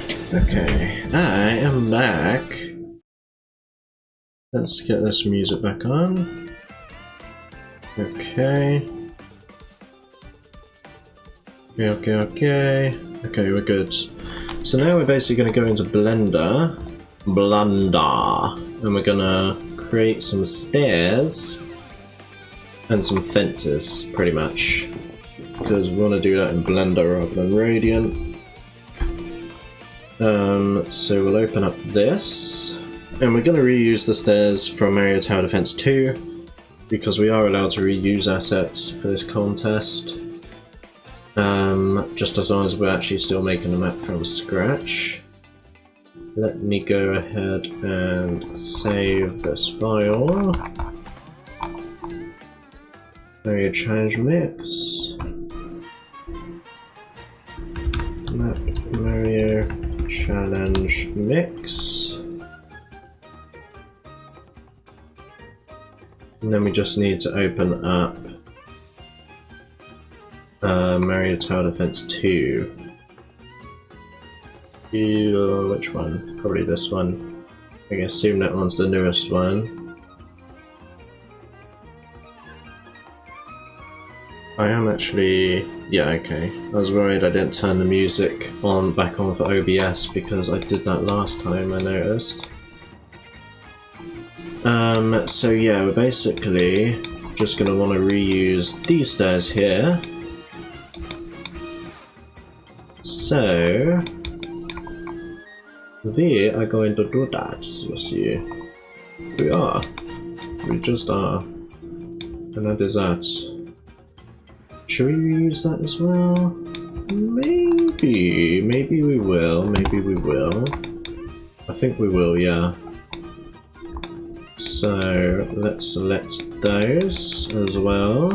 Okay, I am back. Let's get this music back on. Okay. Okay, we're good. So now we're basically going to go into Blender, and we're going to create some stairs and some fences, pretty much. Because we want to do that in Blender rather than Radiant. So we'll open up this, and we're going to reuse the stairs from Mario Tower Defense 2, because we are allowed to reuse assets for this contest. Just as long as we're actually still making the map from scratch. Let me go ahead and save this file. Mario Challenge Mix. Map Mario Challenge Mix. And then we just need to open up Mario Tower Defense 2. Which one? Probably this one. I assume that one's the newest one. I am actually... yeah, okay. I was worried I didn't turn the music back on for OBS because I did that last time, I noticed. So yeah, we're basically just going to want to reuse these stairs here. So we are going to do that, you see. We are. We just are. And that is that. Should we reuse that as well? Maybe. Maybe we will. Maybe we will. I think we will, yeah. So let's select those as well.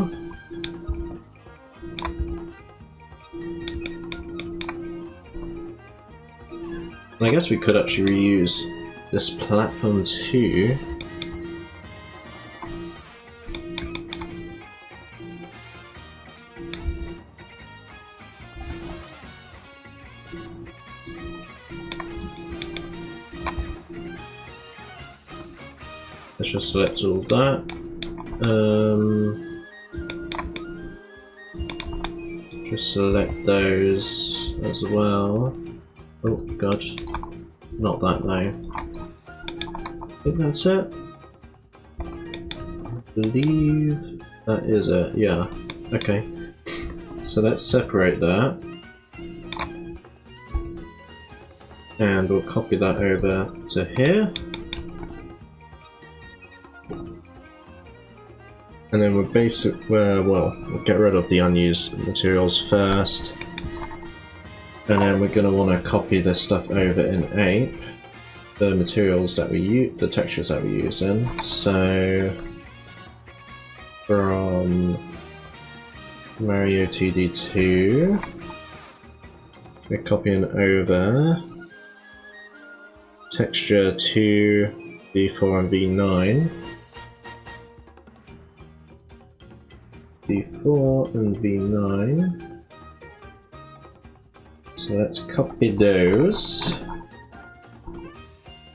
I guess we could actually reuse this platform too. Let's just select all that. Just select those as well. Oh god, not that though. I think that's it. I believe that is it, yeah. Okay. So let's separate that. And we'll copy that over to here. And then we'll get rid of the unused materials first. And then we're going to want to copy this stuff over in Ape, the materials that we use, the textures that we're using. So from Mario 2D2, we're copying over texture 2, V4 and V9. V4 and V9. So let's copy those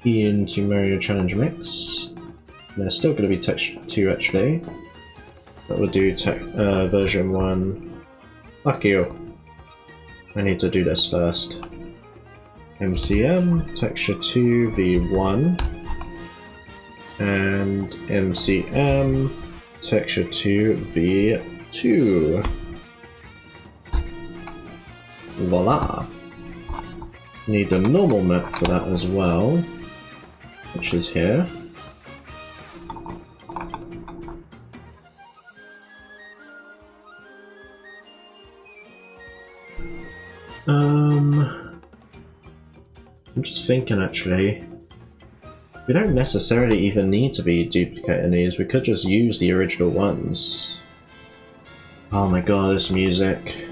into Mario Challenge Mix. And they're still going to be texture 2 actually, but we'll do version 1. Fuck you. I need to do this first. MCM, texture 2, V1, and MCM, texture 2, V2. Voila! Need a normal map for that as well, which is here. I'm just thinking actually, we don't necessarily even need to be duplicating these, we could just use the original ones. Oh my god, this music.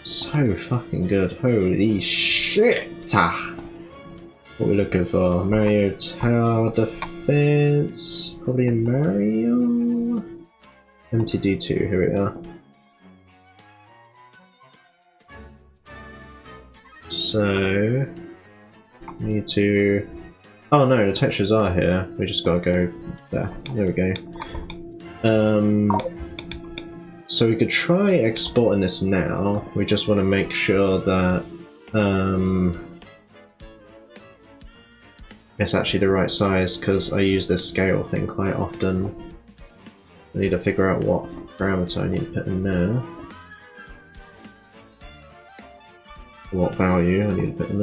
So fucking good, holy shit! What are we looking for? Mario Tower Defense? Probably a Mario? MTD2, here we are. So, need to... Oh no, the textures are here. We just gotta go there. There we go. So we could try exporting this now. We just want to make sure that it's actually the right size, because I use this scale thing quite often. I need to figure out what parameter I need to put in there. What value I need to put in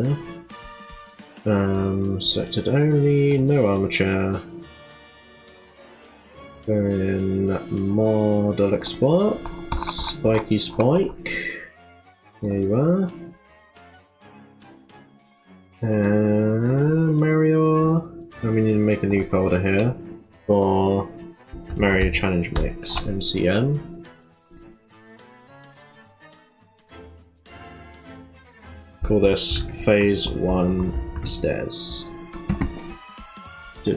there. Selected only, no armature. Go in model export, spiky spike. Here you are. And Mario. And we need to make a new folder here for Mario Challenge Mix, MCM. Call this Phase 1 Stairs. No,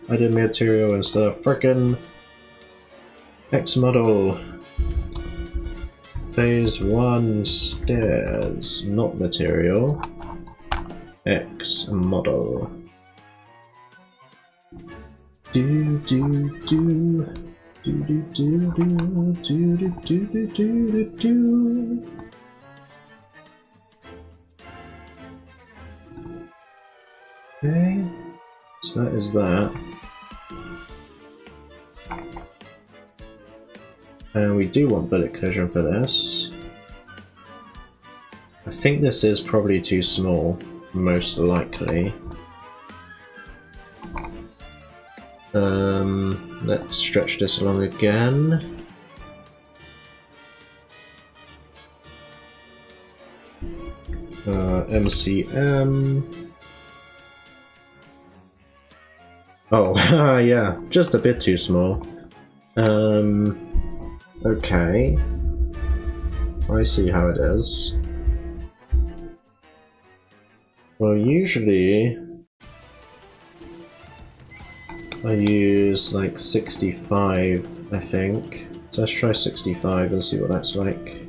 I did material instead of frickin' X model. Phase 1 stairs, not material. X model. Do do do do do do do do do do do do. Okay, so that is that. And we do want bullet collision for this. I think this is probably too small, most likely. Let's stretch this along again. MCM. Oh, yeah, just a bit too small. Okay. I see how it is. Well, usually I use like 65, I think. So let's try 65 and see what that's like.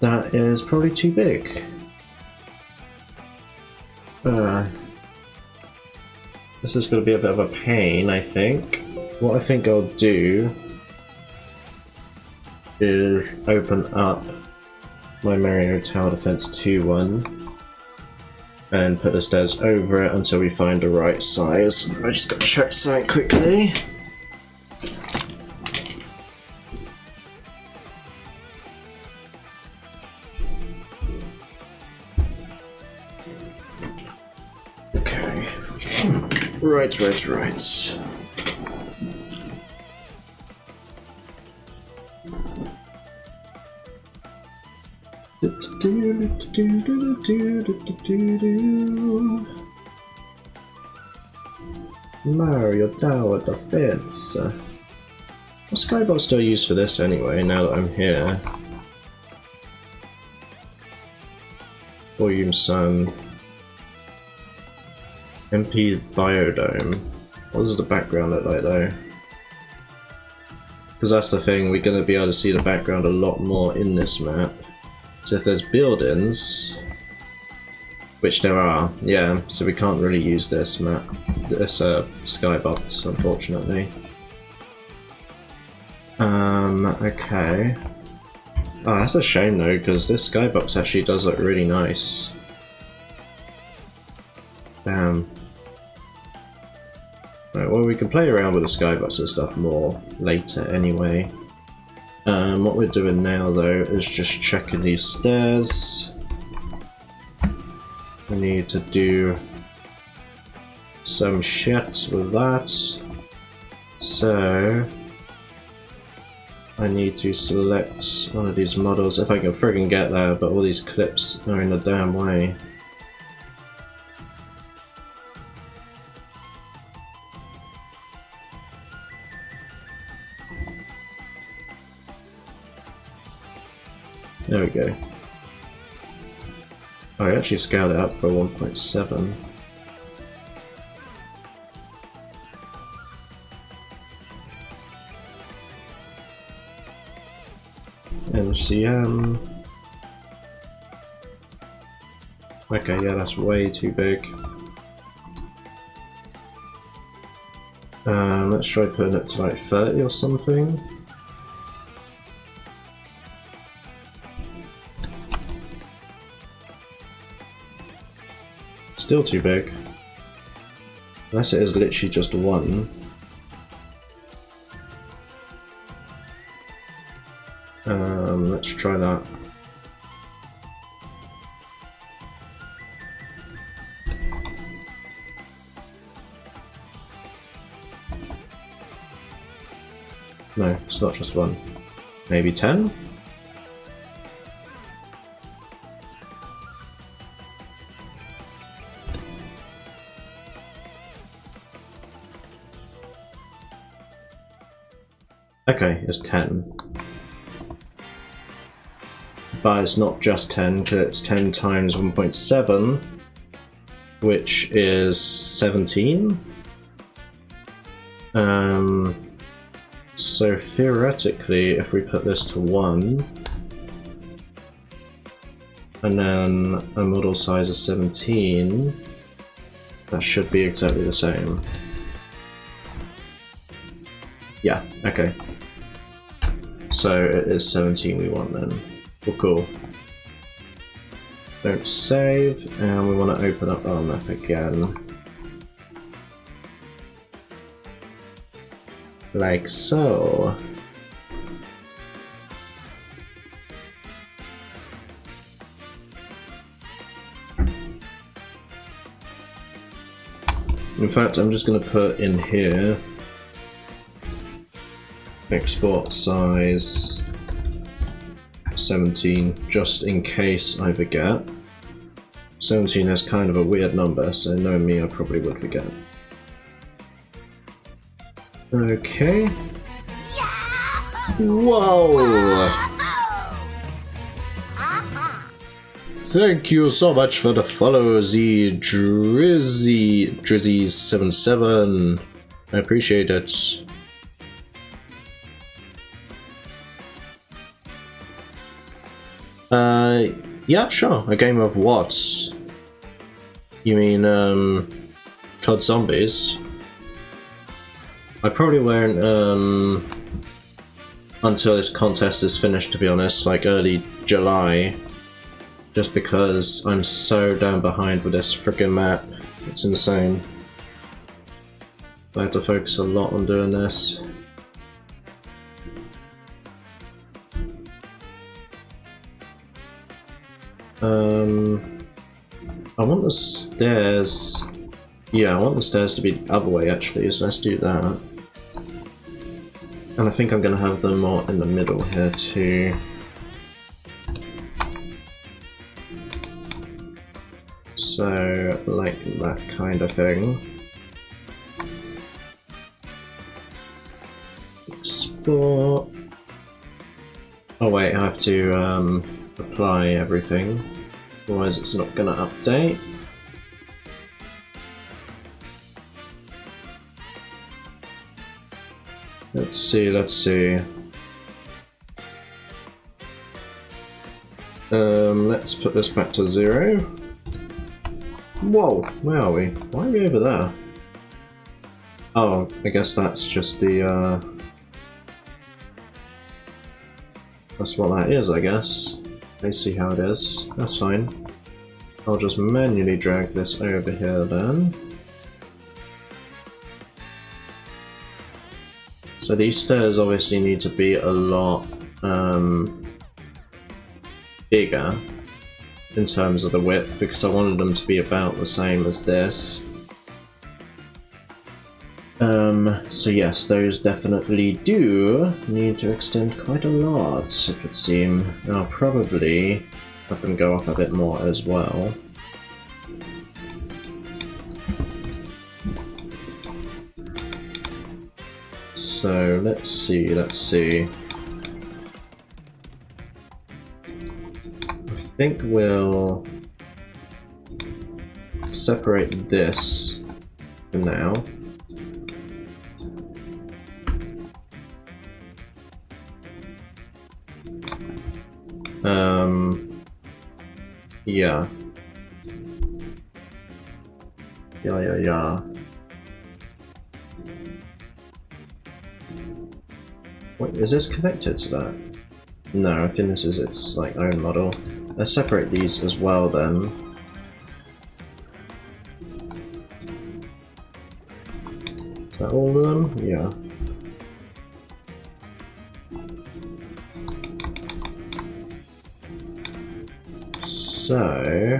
That is probably too big. This is going to be a bit of a pain, I think. What I think I'll do is open up my Mario Tower Defense 2 one and put the stairs over it until we find the right size. I just got to check something quickly. Okay. Right. Mario Tower Defense. What's Skybot still used for this anyway, now that I'm here? Volume Sun. MP Biodome. What does the background look like though? Because that's the thing, we're going to be able to see the background a lot more in this map. So if there's buildings, which there are, yeah, so we can't really use this map, this skybox, unfortunately. Okay. Oh, that's a shame though, because this skybox actually does look really nice. Damn. Right, well, we can play around with the skybox and stuff more later anyway. What we're doing now though is just checking these stairs. We need to do some shit with that. So I need to select one of these models if I can friggin' get there, but all these clips are in the damn way. There we go. Oh, I actually scaled it up by 1.7. MCM. Okay, yeah, that's way too big. Let's try putting it to like 30 or something. Still too big. Unless it is literally just one. Let's try that. No, it's not just one. Maybe 10? Okay, it's 10. But it's not just 10, because it's 10 times 1.7, which is 17. So theoretically, if we put this to 1, and then a model size of 17, that should be exactly the same. Yeah, okay. So it is 17 we want then. Well, cool. Don't save, and we want to open up our map again. Like so. In fact, I'm just going to put in here export size 17, just in case I forget. 17 is kind of a weird number, so knowing me, I probably would forget. Okay. Whoa! Thank you so much for the follow, the Drizzy77. I appreciate it. Yeah, sure. A game of what? You mean, COD Zombies? I probably won't, until this contest is finished, to be honest, like early July. Just because I'm so down behind with this frickin' map. It's insane. I have to focus a lot on doing this. I want the stairs. Yeah, I want the stairs to be the other way actually, so let's do that. And I think I'm gonna have them more in the middle here too. So, like that kind of thing. Export. Oh wait, I have to apply everything, otherwise it's not gonna update. Let's see, let's see. Let's put this back to 0. Whoa, where are we? Why are we over there? Oh, I guess that's just the That's what that is, I guess. I see how it is. That's fine. I'll just manually drag this over here then. So these stairs obviously need to be a lot bigger in terms of the width, because I wanted them to be about the same as this. So yes, those definitely do need to extend quite a lot, it would seem. I'll probably have them go up a bit more as well. So let's see. I think we'll separate this for now. Yeah. Yeah. Wait, is this connected to that? No, I think this is its like own model. Let's separate these as well then. Is that all of them? Yeah. So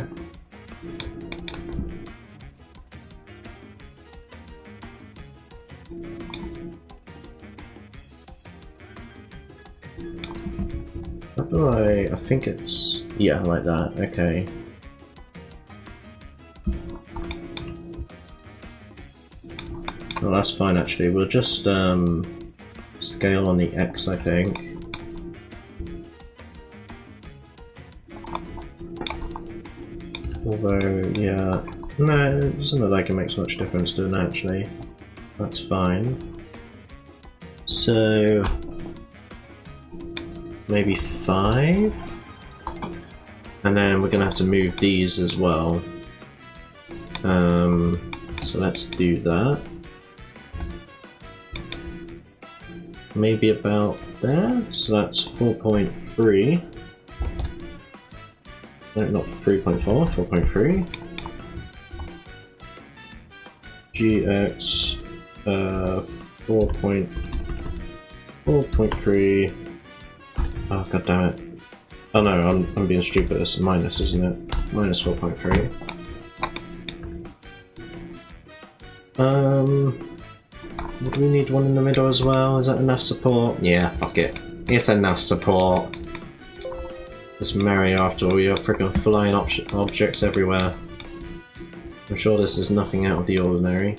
how do I think it's, yeah, like that, okay. Well, that's fine actually, we'll just scale on the X, I think. Although, yeah, no, it doesn't look like it makes much difference to it actually. That's fine. So, maybe 5? And then we're gonna have to move these as well. So let's do that. Maybe about there, so that's 4.3. No, not 3.4, 4.3. GX 4.3. Oh god damn it. Oh no, I'm being stupid, it's minus, isn't it? Minus 4.3. What do we need, one in the middle as well? Is that enough support? Yeah, fuck it. It's enough support. It's merry after all, your freaking flying objects everywhere. I'm sure this is nothing out of the ordinary.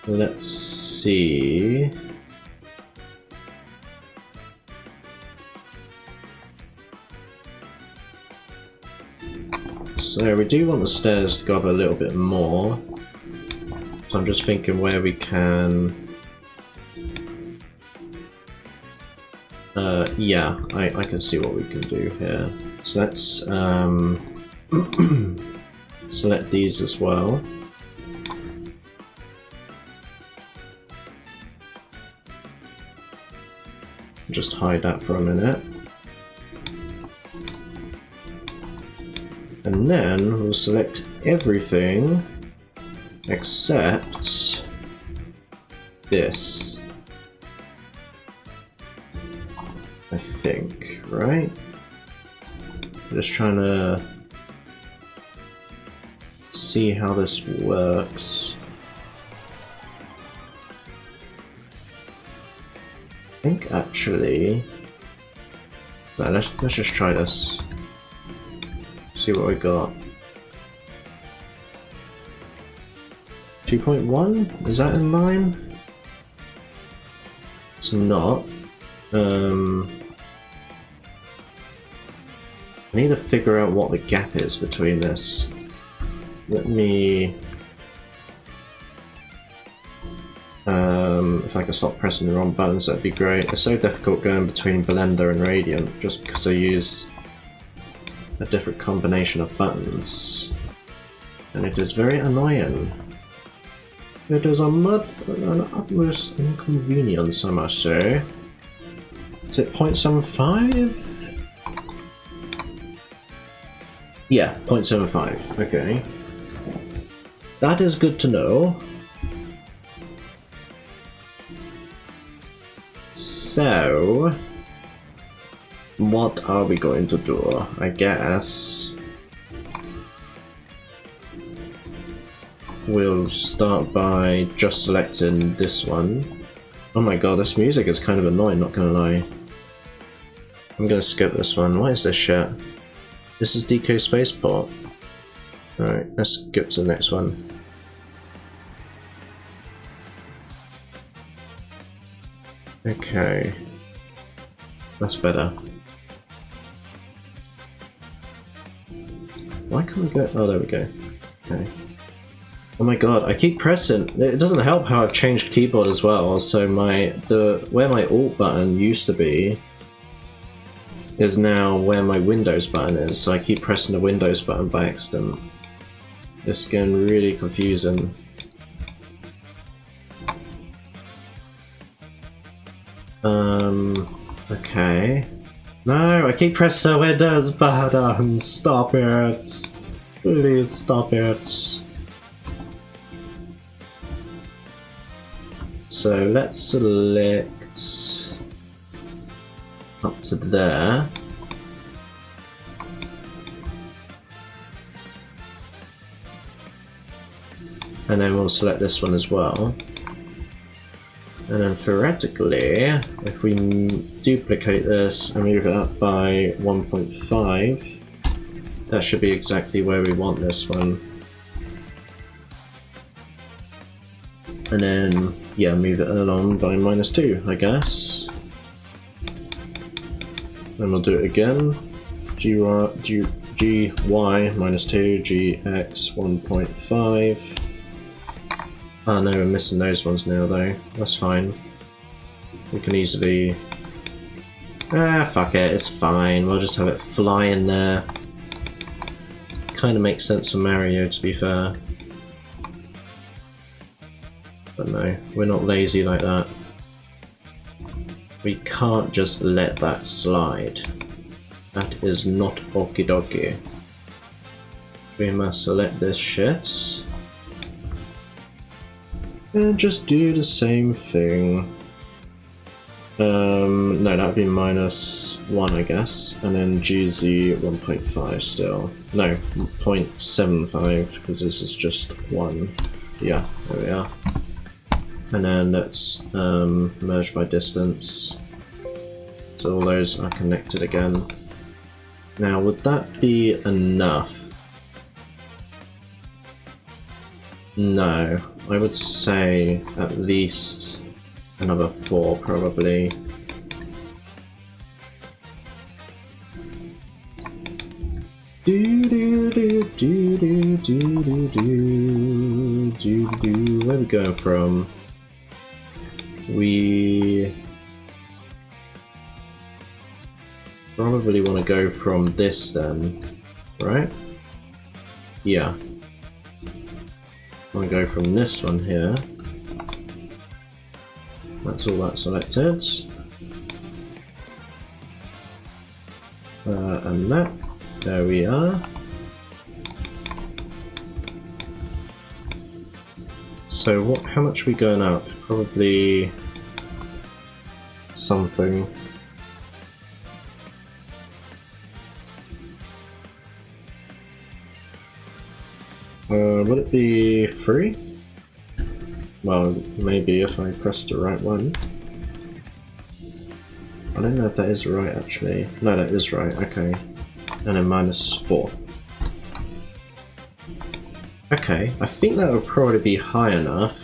Let's see. So we do want the stairs to go up a little bit more. So I'm just thinking where we can... yeah, I can see what we can do here. So let's select these as well. Just hide that for a minute. And then we'll select everything except this. I think, right? Just trying to see how this works. I think actually, no, let's just try this. See what we got. 2.1? Is that in line? It's not. I need to figure out what the gap is between this. Let me... if I can stop pressing the wrong buttons, that'd be great. It's so difficult going between Blender and Radiant just because I use a different combination of buttons. And it is very annoying. It is an utmost inconvenience, I must say. Is it 0.75? Yeah, 0.75. Okay. That is good to know. So, what are we going to do? I guess we'll start by just selecting this one. Oh my god, this music is kind of annoying, not gonna lie. I'm gonna skip this one. What is this shit? This is DK Spaceport. Alright, let's skip to the next one. Okay. That's better. Why can't we go? Oh, there we go. Okay. Oh my god, I keep pressing. It doesn't help how I've changed keyboard as well. So where my Alt button used to be is now where my Windows button is. So I keep pressing the Windows button by accident. It's getting really confusing. Okay. No, I keep pressing the Windows button. Stop it. Please stop it. So let's select up to there. And then we'll select this one as well. And then theoretically, if we duplicate this and move it up by 1.5, that should be exactly where we want this one. And then, yeah, move it along by -2, I guess. And we'll do it again. GY -2, GX 1.5. Oh no, we're missing those ones now though. That's fine. We can easily... Ah, fuck it, it's fine. We'll just have it fly in there. Kinda makes sense for Mario, to be fair. But no, we're not lazy like that. We can't just let that slide. That is not okie dokie. We must select this shit. And just do the same thing. No, that would be -1, I guess. And then GZ 1.5 still. No, 0.75, because this is just 1. Yeah, there we are. And then let's merge by distance. So all those are connected again. Now, would that be enough? No, I would say at least another 4 probably. Do do do do do do do do do. Where are we going from? We probably want to go from this then, right? Yeah. I want to go from this one here. That's all that selected. And that. There we are. So what? How much are we going up? Probably something. Would it be 3? Well, maybe if I press the right one. I don't know if that is right actually. No, that is right, okay. And then -4. Okay, I think that would probably be high enough.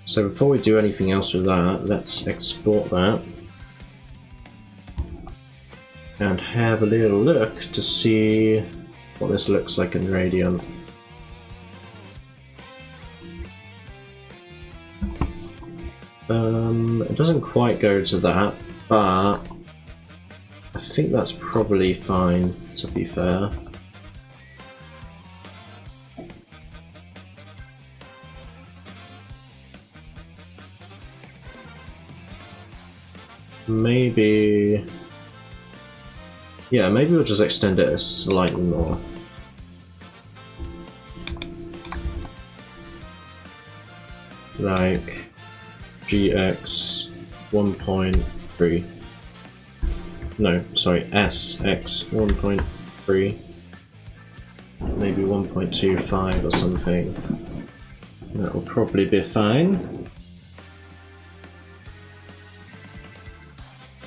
So before we do anything else with that, let's export that. And have a little look to see what this looks like in Radiant. It doesn't quite go to that, but I think that's probably fine, to be fair. maybe... Yeah, maybe we'll just extend it slightly more. Like GX 1.3. No, sorry, SX 1.3. Maybe 1.25 or something. That will probably be fine.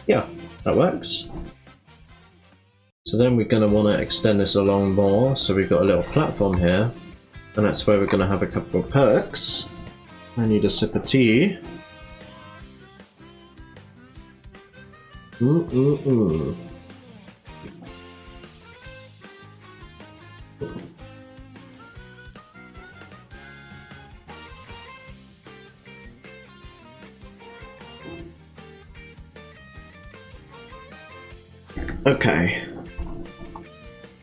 Yeah, that works. So then we're going to want to extend this along more, so we've got a little platform here, and that's where we're going to have a couple of perks. I need a sip of tea. Okay.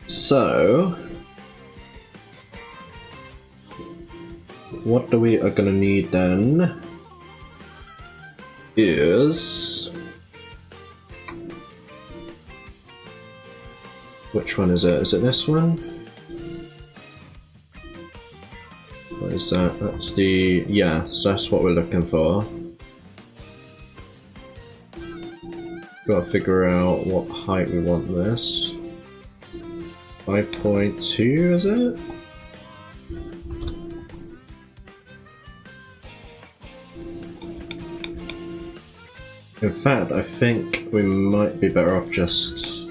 So what we are gonna need then is, which one is it? Is it this one? What is that? That's the, yeah, so that's what we're looking for. Gotta figure out what height we want this. 5.2 is it? In fact, I think we might be better off just,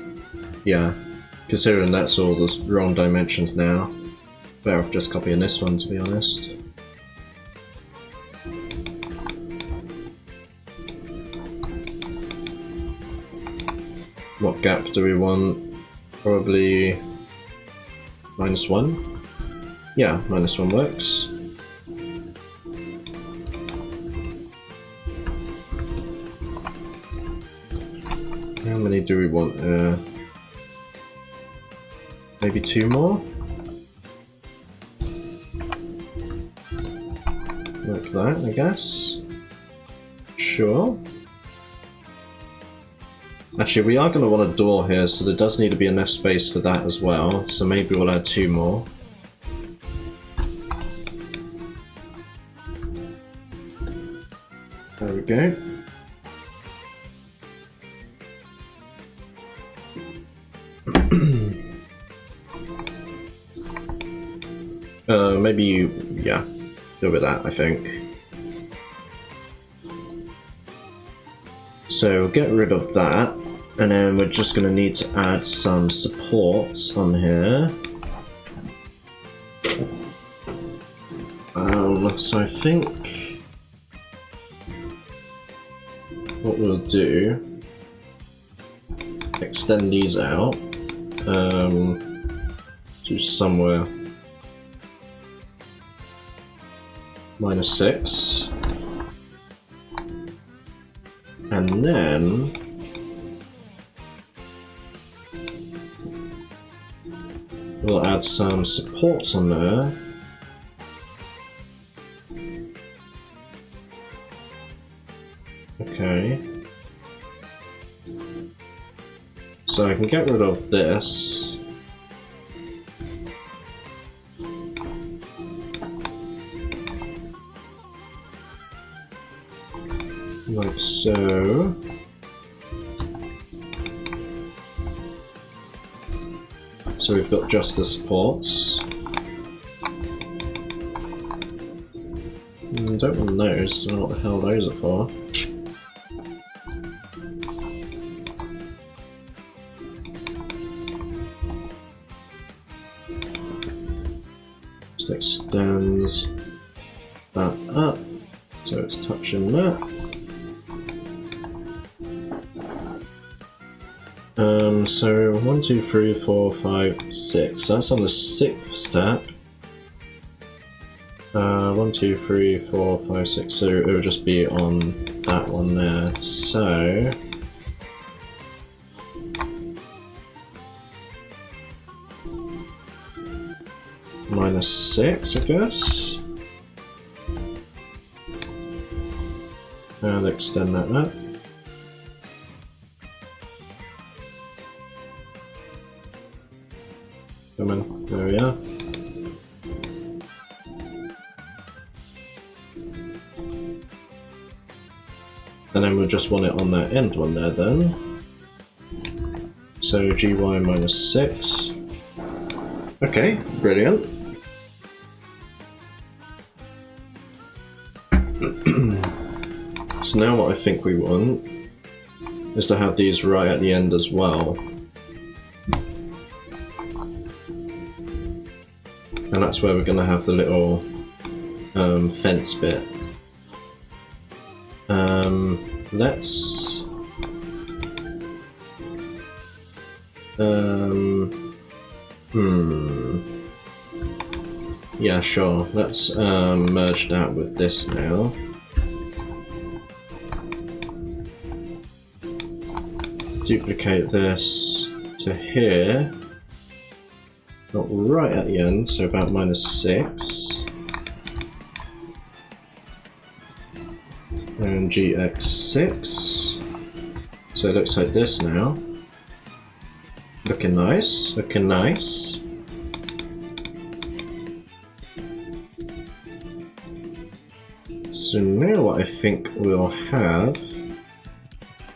yeah, considering that's all the wrong dimensions now, better off just copying this one, to be honest. What gap do we want? Probably -1? Yeah, -1 works. How many do we want? Maybe 2 more? Like that, I guess. Sure. Actually, we are going to want a door here, so there does need to be enough space for that as well. So maybe we'll add 2 more. There we go. Maybe you, yeah, go with that, I think. So get rid of that, and then we're just going to need to add some supports on here. So I think what we'll do, extend these out to somewhere -6. And then we'll add some supports on there. Okay. So I can get rid of this. Like so. So we've got just the supports. Don't want those, don't know what the hell those are for. Just extends that up, so it's touching that. So 1, 2, 3, 4, 5, 6. That's on the 6th step. 1, 2, 3, 4, 5, 6. So it will just be on that one there. So -6, I guess. And extend that up. Come on, there we are. And then we'll just want it on that end one there then. So gy minus 6. Okay, brilliant. So now what I think we want is to have these right at the end as well. And that's where we're going to have the little fence bit. Let's yeah, sure. Let's merge that with this now. Duplicate this to here. Not right at the end, so about -6. And GX6. So it looks like this now. Looking nice, looking nice. So now what I think we'll have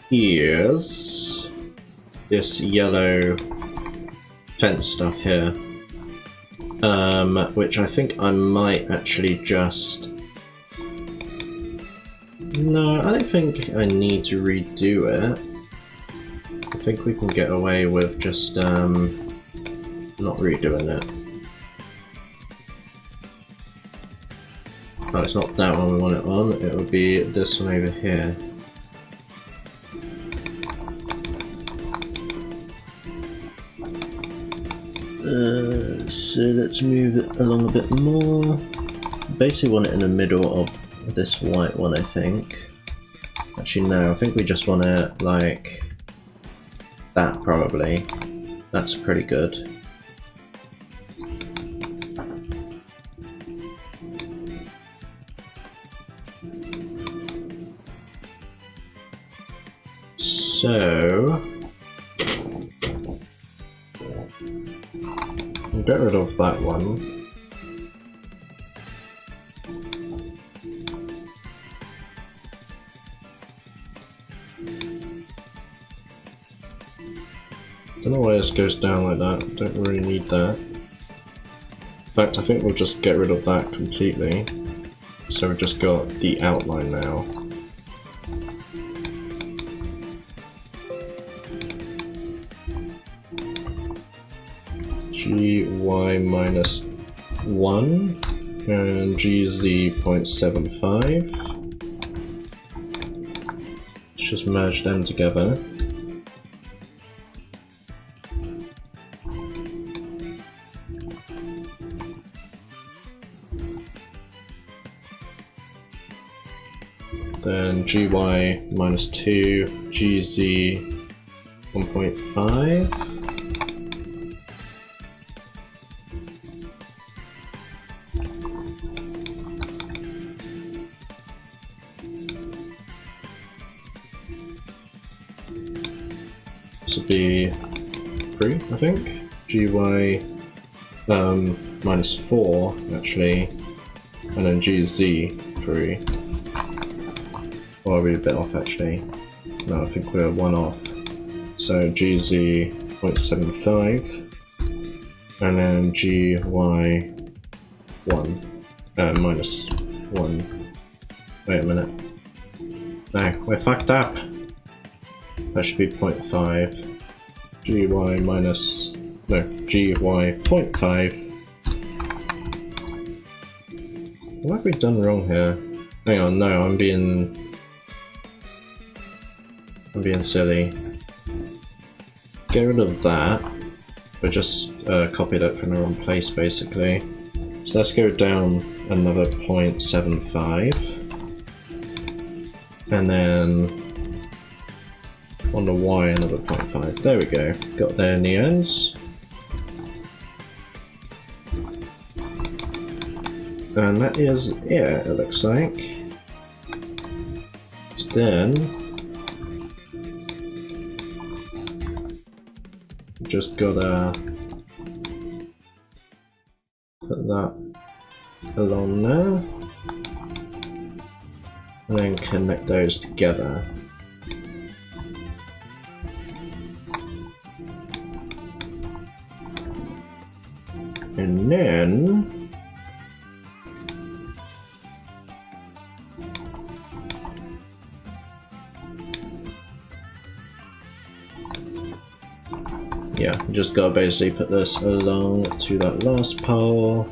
is this yellow fence stuff here. Which I think I might actually just... No, I don't think I need to redo it. I think we can get away with just not redoing it. Oh, it's not that one we want it on, it would be this one over here. So let's move it along a bit more. Basically want it in the middle of this white one, I think. Actually no, I think we just want it like that probably. That's pretty good. So we'll get rid of that one. Don't know why this goes down like that, don't really need that. In fact, I think we'll just get rid of that completely. So we've just got the outline now. Gy minus 1 and gz 0.75. Let's just merge them together. Then gy minus 2, gz 1.5. This would be 3, I think. Gy minus 4 actually, and then gz 3. Or are we a bit off actually? No, I think we're 1 off. So gz 0.75 and then gy 1 minus 1. Wait a minute. No, we're fucked up. That should be 0.5. Gy minus... no, gy 0.5. What have we done wrong here? Hang on, no, I'm being silly. Get rid of that. We just copied it from the wrong place basically. So let's go down another 0.75. And then on the y another 0.5. There we go. Got there in the ends. And that is it looks like. So then just gotta put that along there. And then connect those together. And then yeah, just gotta basically put this along to that last pole.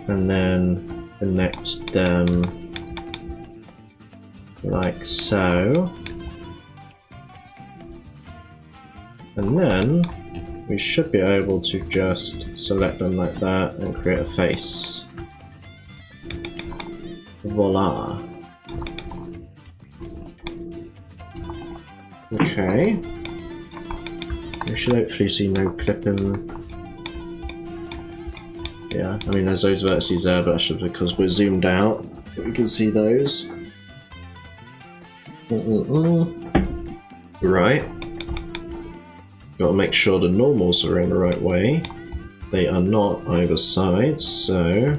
And then connect them like so. And then we should be able to just select them like that and create a face. Voila. Okay. We should hopefully see no clipping. Yeah, I mean there's those vertices there, but that's just because we're zoomed out. We can see those. Right. Gotta make sure the normals are in the right way. They are not either side, so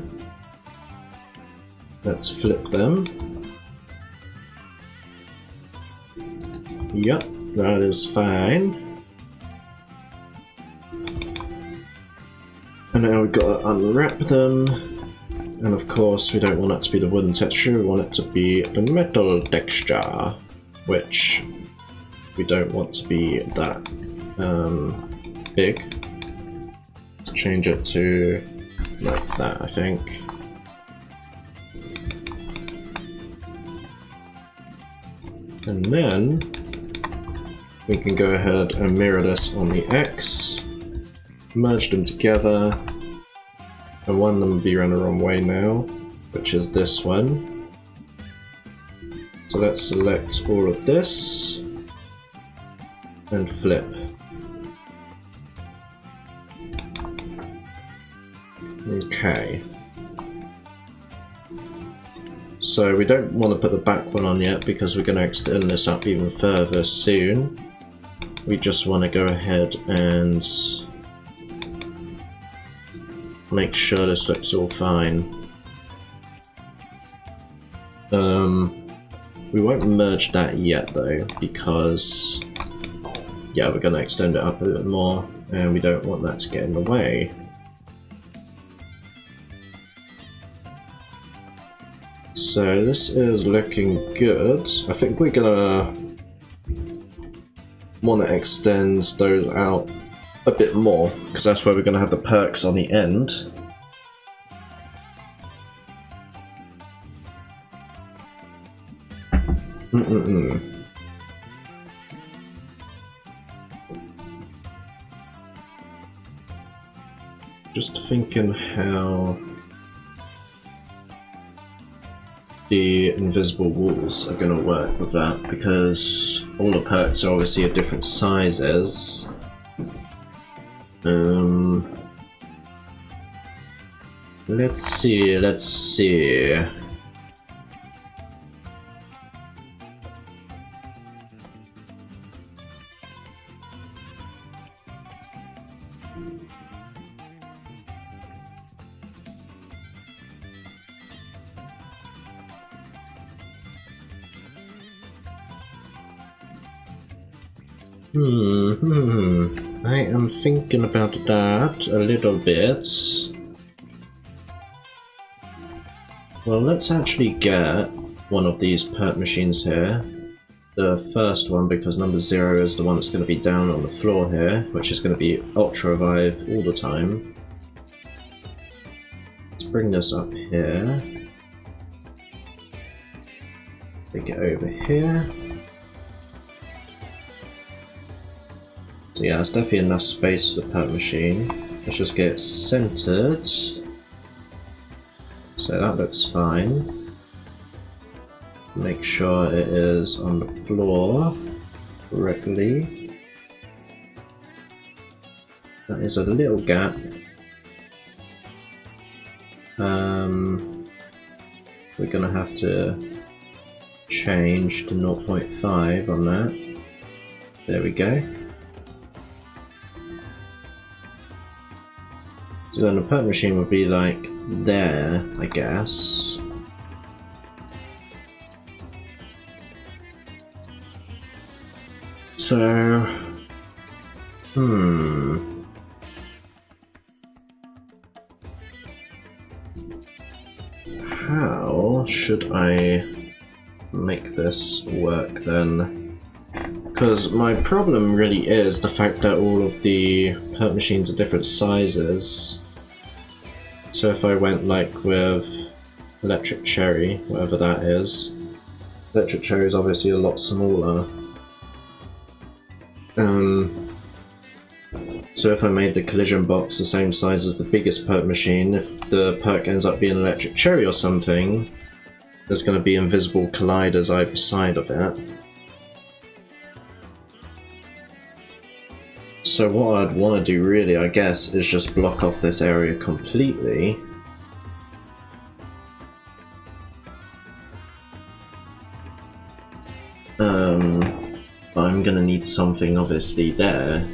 let's flip them. Yep, that is fine. And now we've got to unwrap them. And of course we don't want it to be the wooden texture, we want it to be the metal texture, which we don't want to be that big. Let's change it to like that, I think. And then we can go ahead and mirror this on the X, merge them together, and one of them will be run the wrong way now, which is this one. So let's select all of this and flip. Okay. So we don't want to put the back one on yet because we're going to extend this up even further soon. We just want to go ahead and make sure this looks all fine. We won't merge that yet though, because yeah, we're going to extend it up a bit more and we don't want that to get in the way. So this is looking good. I think we're gonna want to extend those out a bit more, because that's where we're gonna have the perks on the end. Just thinking how the invisible walls are going to work with that, because all the perks are obviously at different sizes. Let's see. I am thinking about that a little bit. Well, let's actually get one of these perk machines here. The first one, because number 0 is the one that's going to be down on the floor here, which is going to be ultra revive all the time. Let's bring this up here. Take it over here. So yeah, there's definitely enough space for the perk machine. Let's just get it centered. So that looks fine. Make sure it is on the floor correctly. That is a little gap. We're gonna have to change to 0.5 on that. There we go. So then the perk machine would be like there, I guess. So, how should I make this work then? Because my problem really is the fact that all of the perk machines are different sizes. So if I went like with Electric Cherry, whatever that is, Electric Cherry is obviously a lot smaller. So if I made the collision box the same size as the biggest perk machine, if the perk ends up being Electric Cherry or something, there's going to be invisible colliders either side of it. So what I'd want to do really, I guess, is just block off this area completely. I'm going to need something obviously there.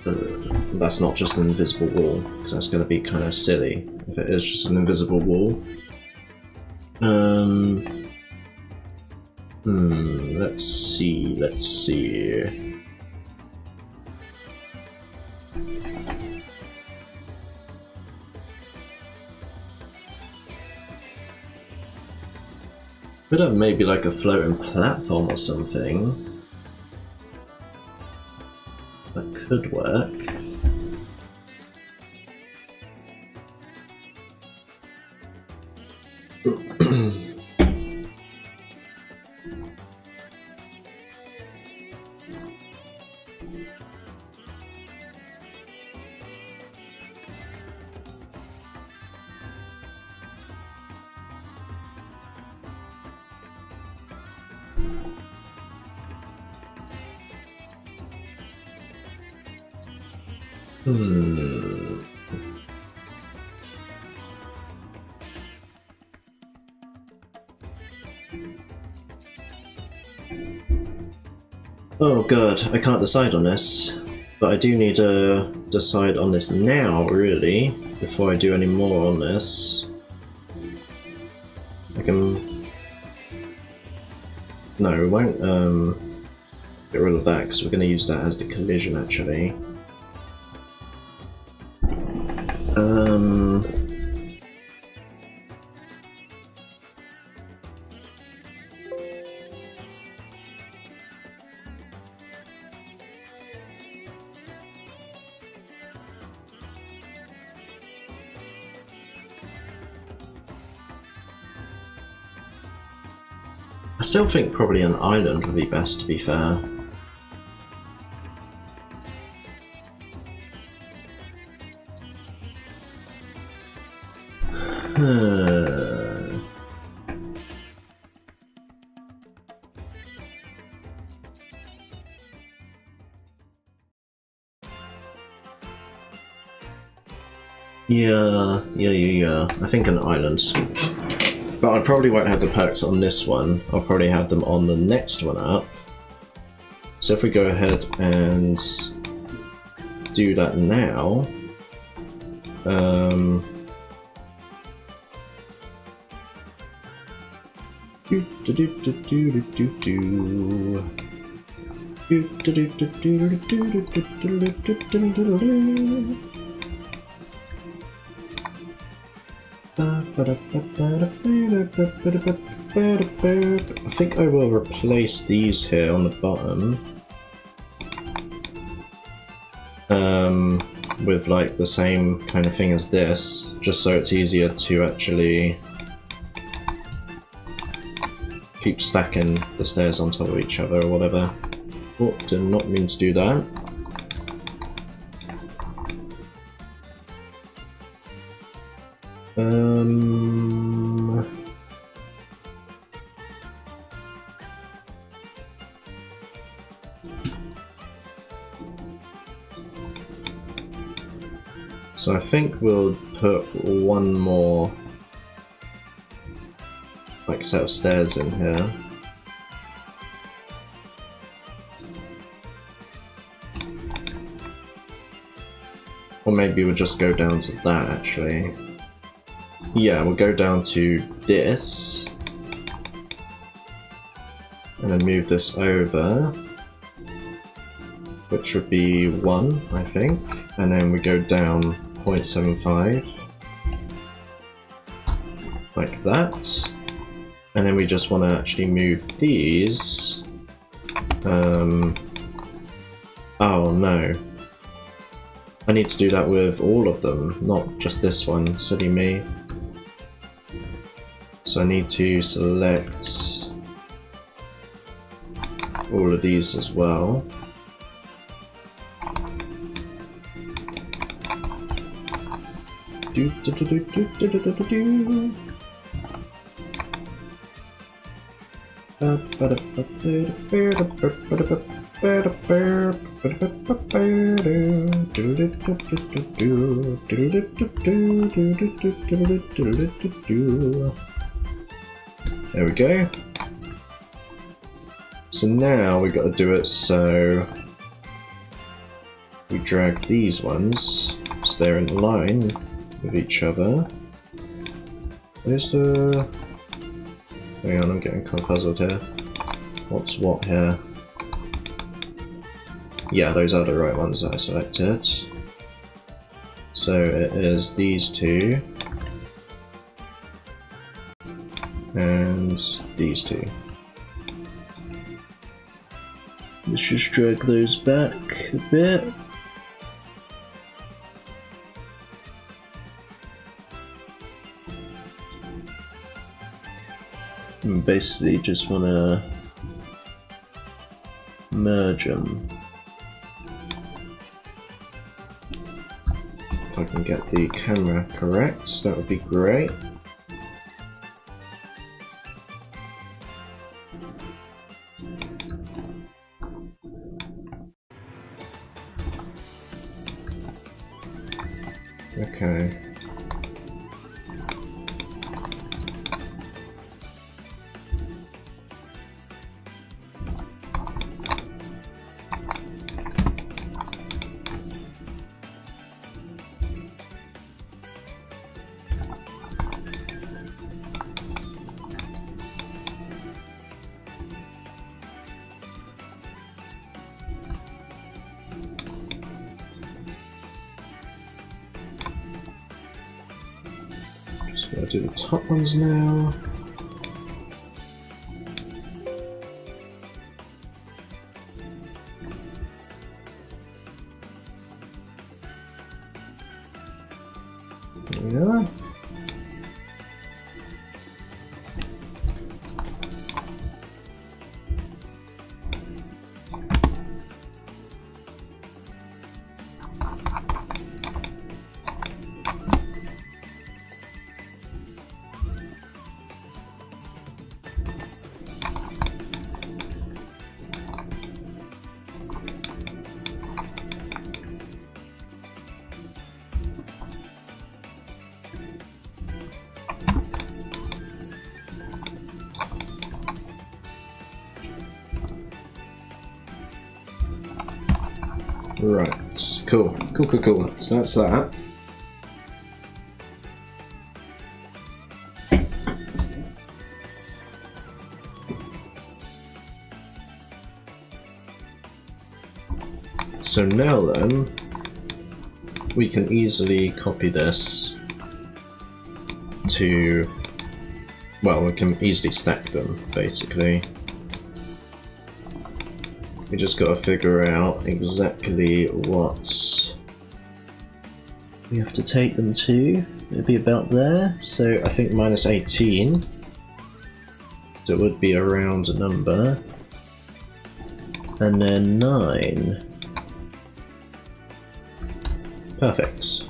That's not just an invisible wall, because that's going to be kind of silly if it is just an invisible wall. Let's see. Could have maybe like a floating platform or something. That could work. Oh god, I can't decide on this, but I do need to decide on this now, really, before I do any more on this. I can... No, we won't get rid of that, because we're going to use that as the collision, actually. I still think probably an island would be best, to be fair. Yeah. I think an island. But I probably won't have the perks on this one. I'll probably have them on the next one up. So if we go ahead and do that now, I think I will replace these here on the bottom with like the same kind of thing as this, just so it's easier to actually keep stacking the stairs on top of each other or whatever. Oh, did not mean to do that. So I think we'll put one more like set of stairs in here. Or maybe we'll just go down to that actually. Yeah, we'll go down to this. And then move this over. Which would be 1, I think. And then we go down 0.75. Like that. And then we just want to actually move these. Oh no. I need to do that with all of them, not just this one. Silly me. So I need to select all of these as well. There we go. So now we got to do it so we drag these ones so they're in line with each other. Where's the... Hang on, I'm getting confuzzled here. What's what here? Yeah, those are the right ones that I selected. So it is these two. And these two. Let's just drag those back a bit. And basically just want to merge them. If I can get the camera correct, that would be great. Okay. I'll do the top ones now. There we are. Right, cool. So that's that. So now then, we can easily copy this to, well, we can easily stack them, basically. We just got to figure out exactly what we have to take them to. It'll be about there. So I think minus 18. So it would be a round number. And then 9. Perfect.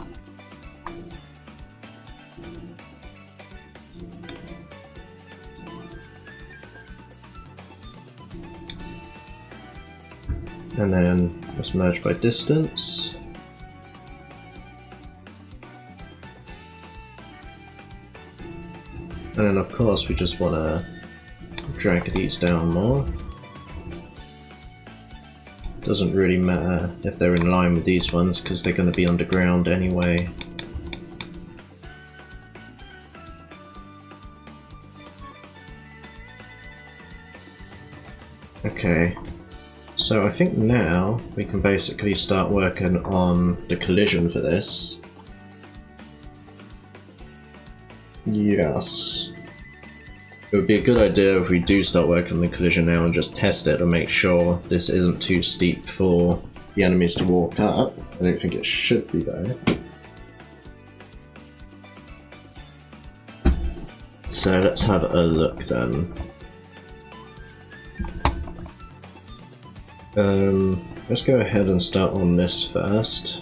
And then let's merge by distance. And then of course we just want to drag these down more. Doesn't really matter if they're in line with these ones because they're going to be underground anyway. Okay, so I think now we can basically start working on the collision for this. Yes. It would be a good idea if we do start working on the collision now and just test it and make sure this isn't too steep for the enemies to walk up. I don't think it should be though. So let's have a look then. Let's go ahead and start on this first.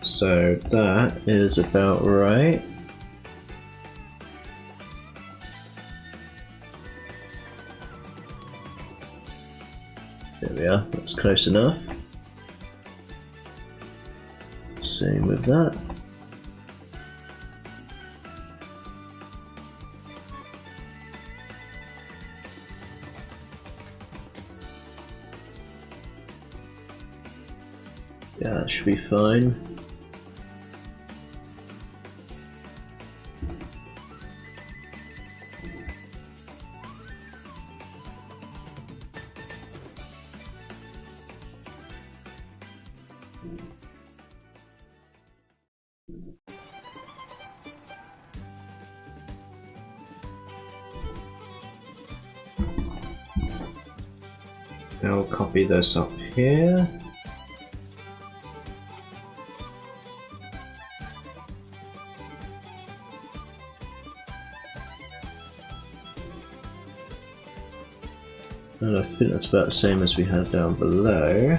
So that is about right. There we are, that's close enough. Same with that. Yeah, that should be fine. Now I'll copy this up here. And I think that's about the same as we had down below.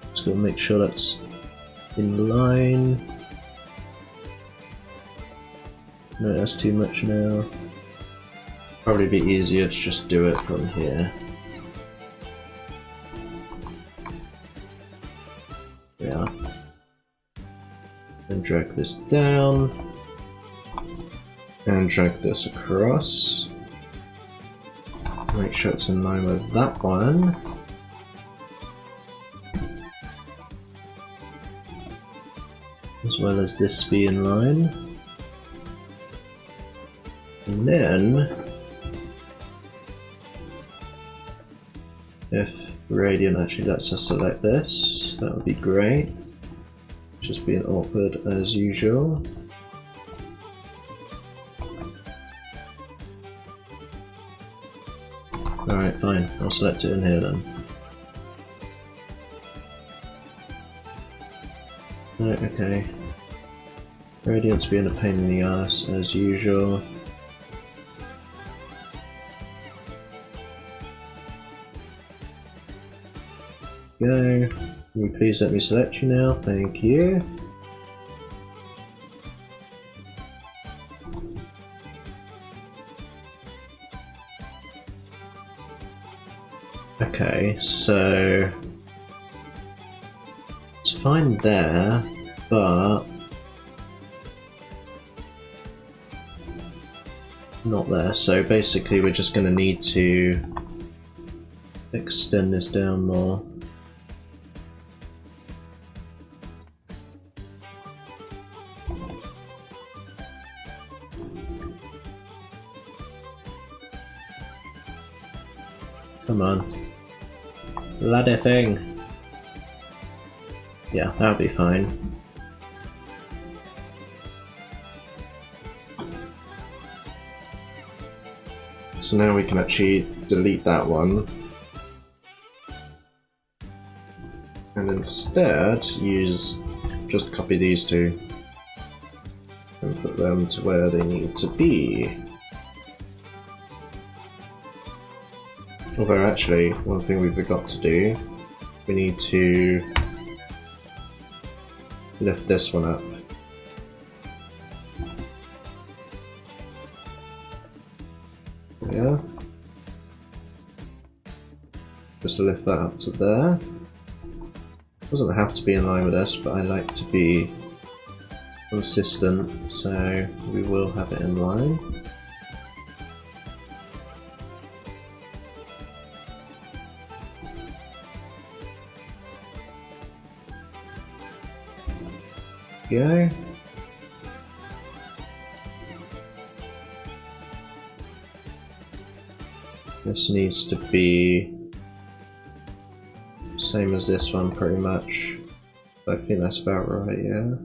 Just gotta make sure that's in line. No, that's too much now. Probably be easier to just do it from here. Yeah. And drag this down. And drag this across. Make sure it's in line with that one. As well as this be in line. And then if Radiant actually lets us select this, that would be great. Just being awkward as usual. Alright, fine. I'll select it in here then. Right, okay. Radiant's being a pain in the ass as usual. Go. Will you please let me select you now? Thank you. Okay, so it's fine there, but not there. So basically we're just going to need to extend this down more. Come on. Bloody thing. Yeah, that'll be fine. So now we can actually delete that one. And instead just copy these two. And put them to where they need to be. Although actually, one thing we forgot to do, we need to lift this one up. Yeah. Just lift that up to there. Doesn't have to be in line with this, but I like to be consistent, so we will have it in line. Go. This needs to be same as this one pretty much. I think that's about right, yeah.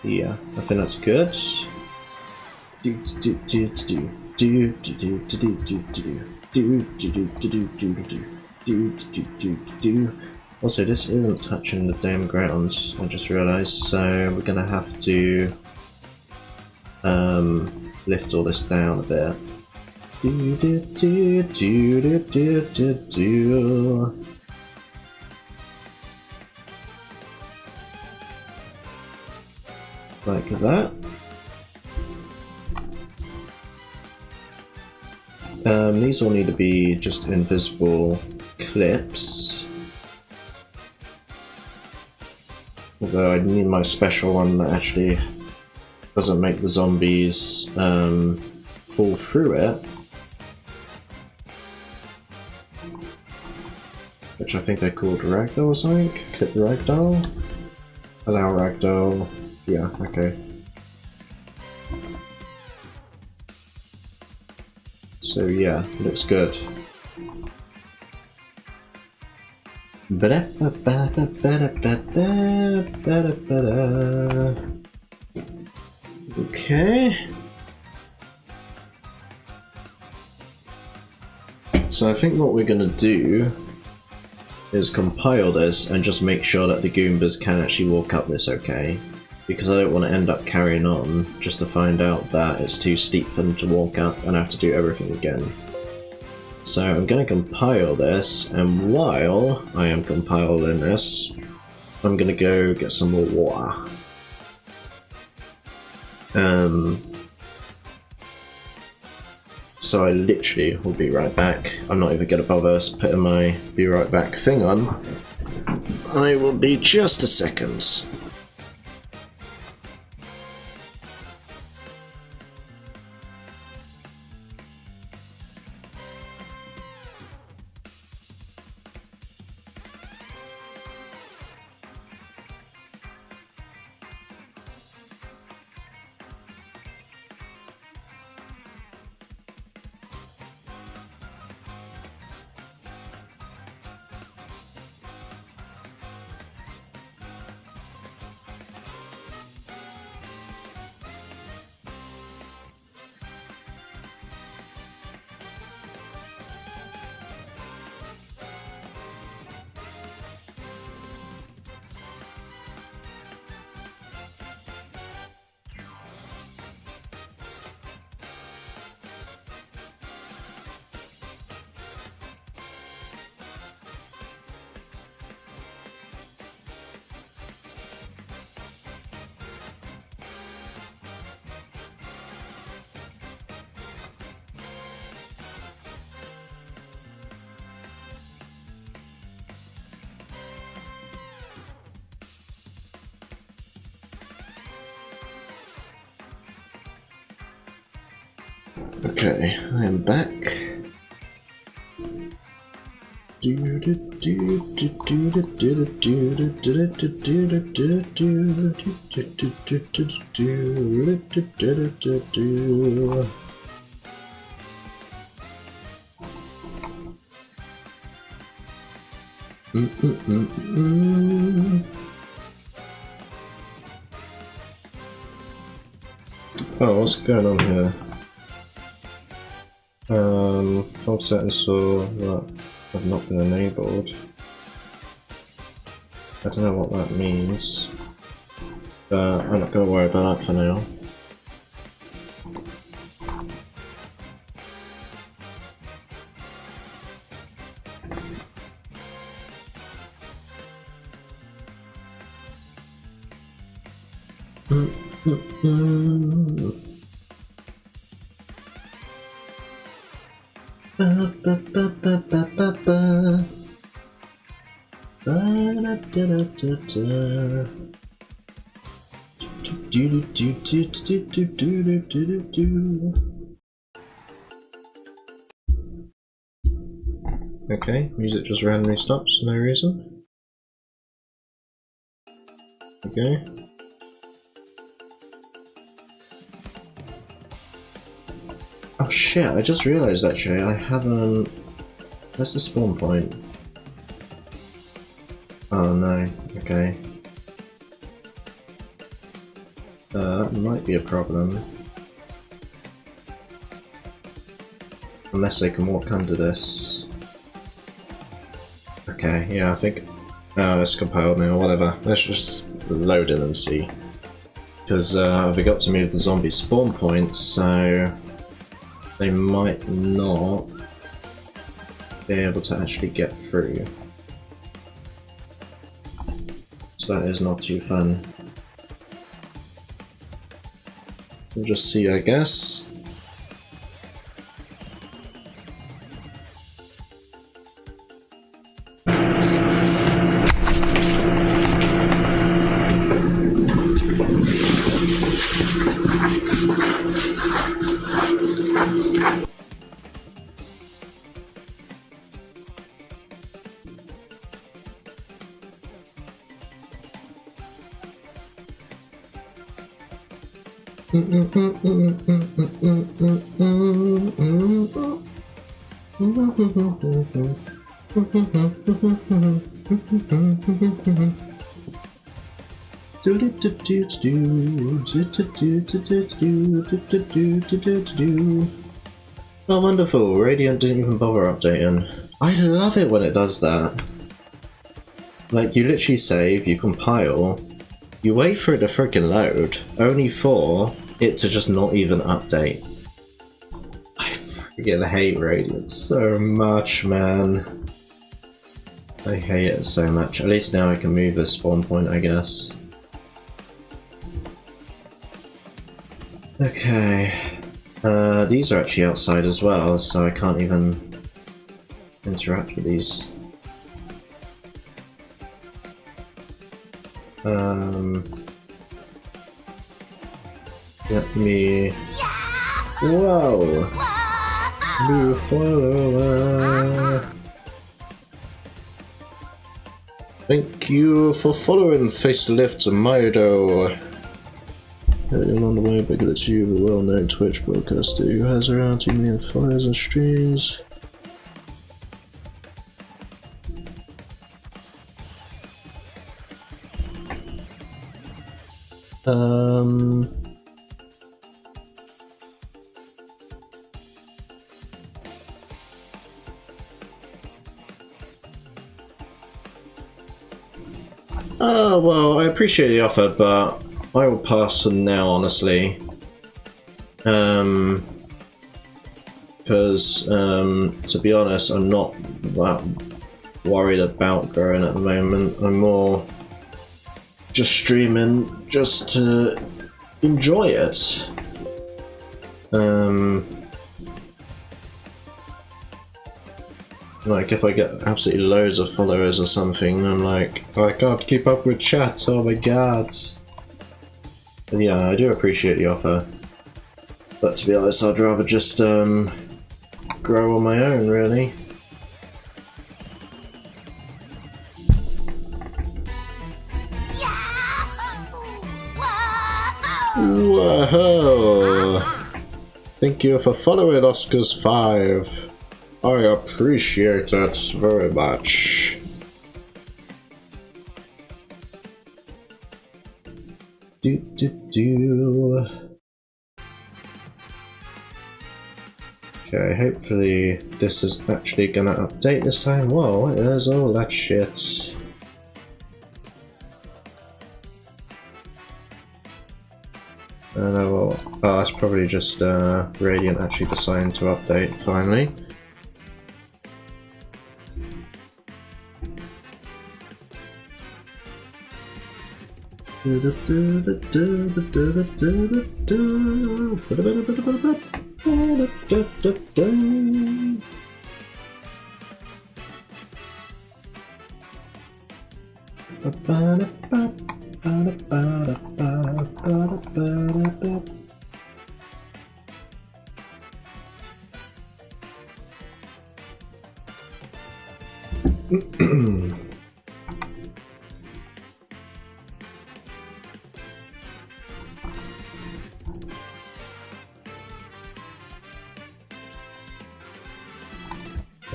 Yeah, I think that's good. Also, this isn't touching the damn grounds, I just realised, so we're gonna have to lift all this down a bit. Like that. These all need to be just invisible clips. Although I need my special one that actually doesn't make the zombies fall through it. Which I think they're called ragdoll or something? Clip ragdoll? Allow ragdoll. Yeah, okay. So yeah, looks good. Okay. So I think what we're gonna do is compile this and just make sure that the Goombas can actually walk up this okay. Because I don't want to end up carrying on just to find out that it's too steep for them to walk up and I have to do everything again. So I'm going to compile this, and while I am compiling this, I'm going to go get some more water. So I literally will be right back. I'm not even going to bother putting my be right back thing on. I will be just a second. Okay, I am back. Oh, what's going on here? Fog settings for that have not been enabled. I don't know what that means, but I'm not going to worry about that for now. Okay, music just randomly stops for no reason. Okay. Oh shit, I just realised actually I haven't... Where's the spawn point? Oh no, okay. That might be a problem. Unless I can walk under this. Okay, yeah, I think... Oh, it's compiled now, whatever. Let's just load in and see. Because I forgot to move the zombie spawn points, so... they might not be able to actually get through. So that is not too fun. We'll just see, I guess. Oh, wonderful! Radiant didn't even bother updating. I love it when it does that. Like, you literally save, you compile, you wait for it to freaking load, only for it to just not even update. I freaking hate Radiant so much, man. I hate it so much. At least now I can move this spawn point, I guess. Okay. These are actually outside as well, so I can't even interact with these. Let me... Whoa! New follower! Thank you for following Facelift Maido. I'm on the way, but it's you, the well-known Twitch broadcaster who has around 2 million followers and streams. Oh, well, I appreciate the offer, but I will pass for now, honestly. Because, to be honest, I'm not that worried about growing at the moment. I'm more just streaming just to enjoy it. Like, if I get absolutely loads of followers or something, I'm like, oh, I can't keep up with chat, oh my god. But yeah, I do appreciate the offer. But to be honest, I'd rather just grow on my own, really. Whoa! Thank you for following Oscars5. I appreciate that very much. Okay, hopefully this is actually gonna update this time. Whoa, what is all that shit? Oh, that's probably just Radiant actually deciding to update finally. I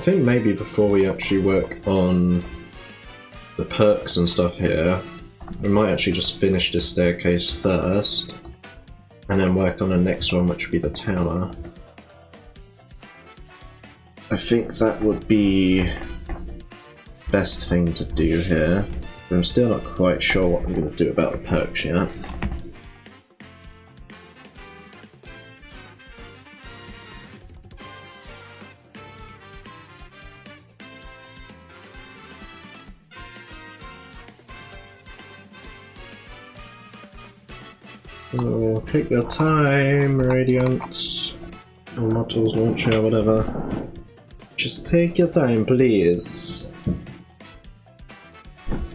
think maybe before we actually work on the perks and stuff here, we might actually just finish this staircase first, and then work on the next one, which would be the tower. I think that would be best thing to do here, but I'm still not quite sure what I'm going to do about the perks yet. Oh, take your time, Radiant, or Models Launcher, whatever. Just take your time, please.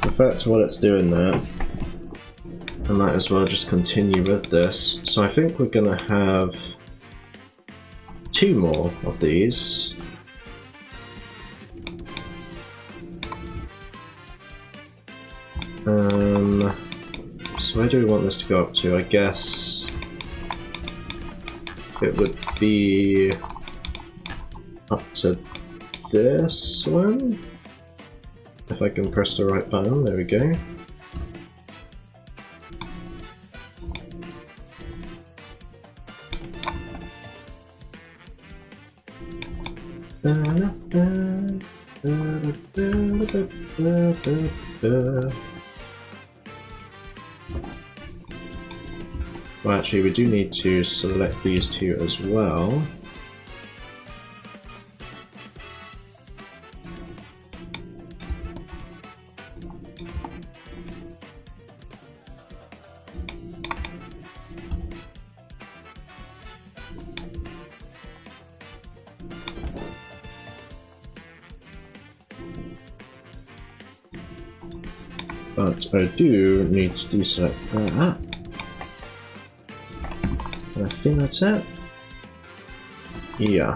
In fact, while it's doing that, I might as well just continue with this. So I think we're gonna have 2 more of these. So where do we want this to go up to? I guess it would be up to this one. If I can press the right button, there we go. Well, actually, we do need to select these 2 as well. But I do need to deselect that. I think that's it. Yeah.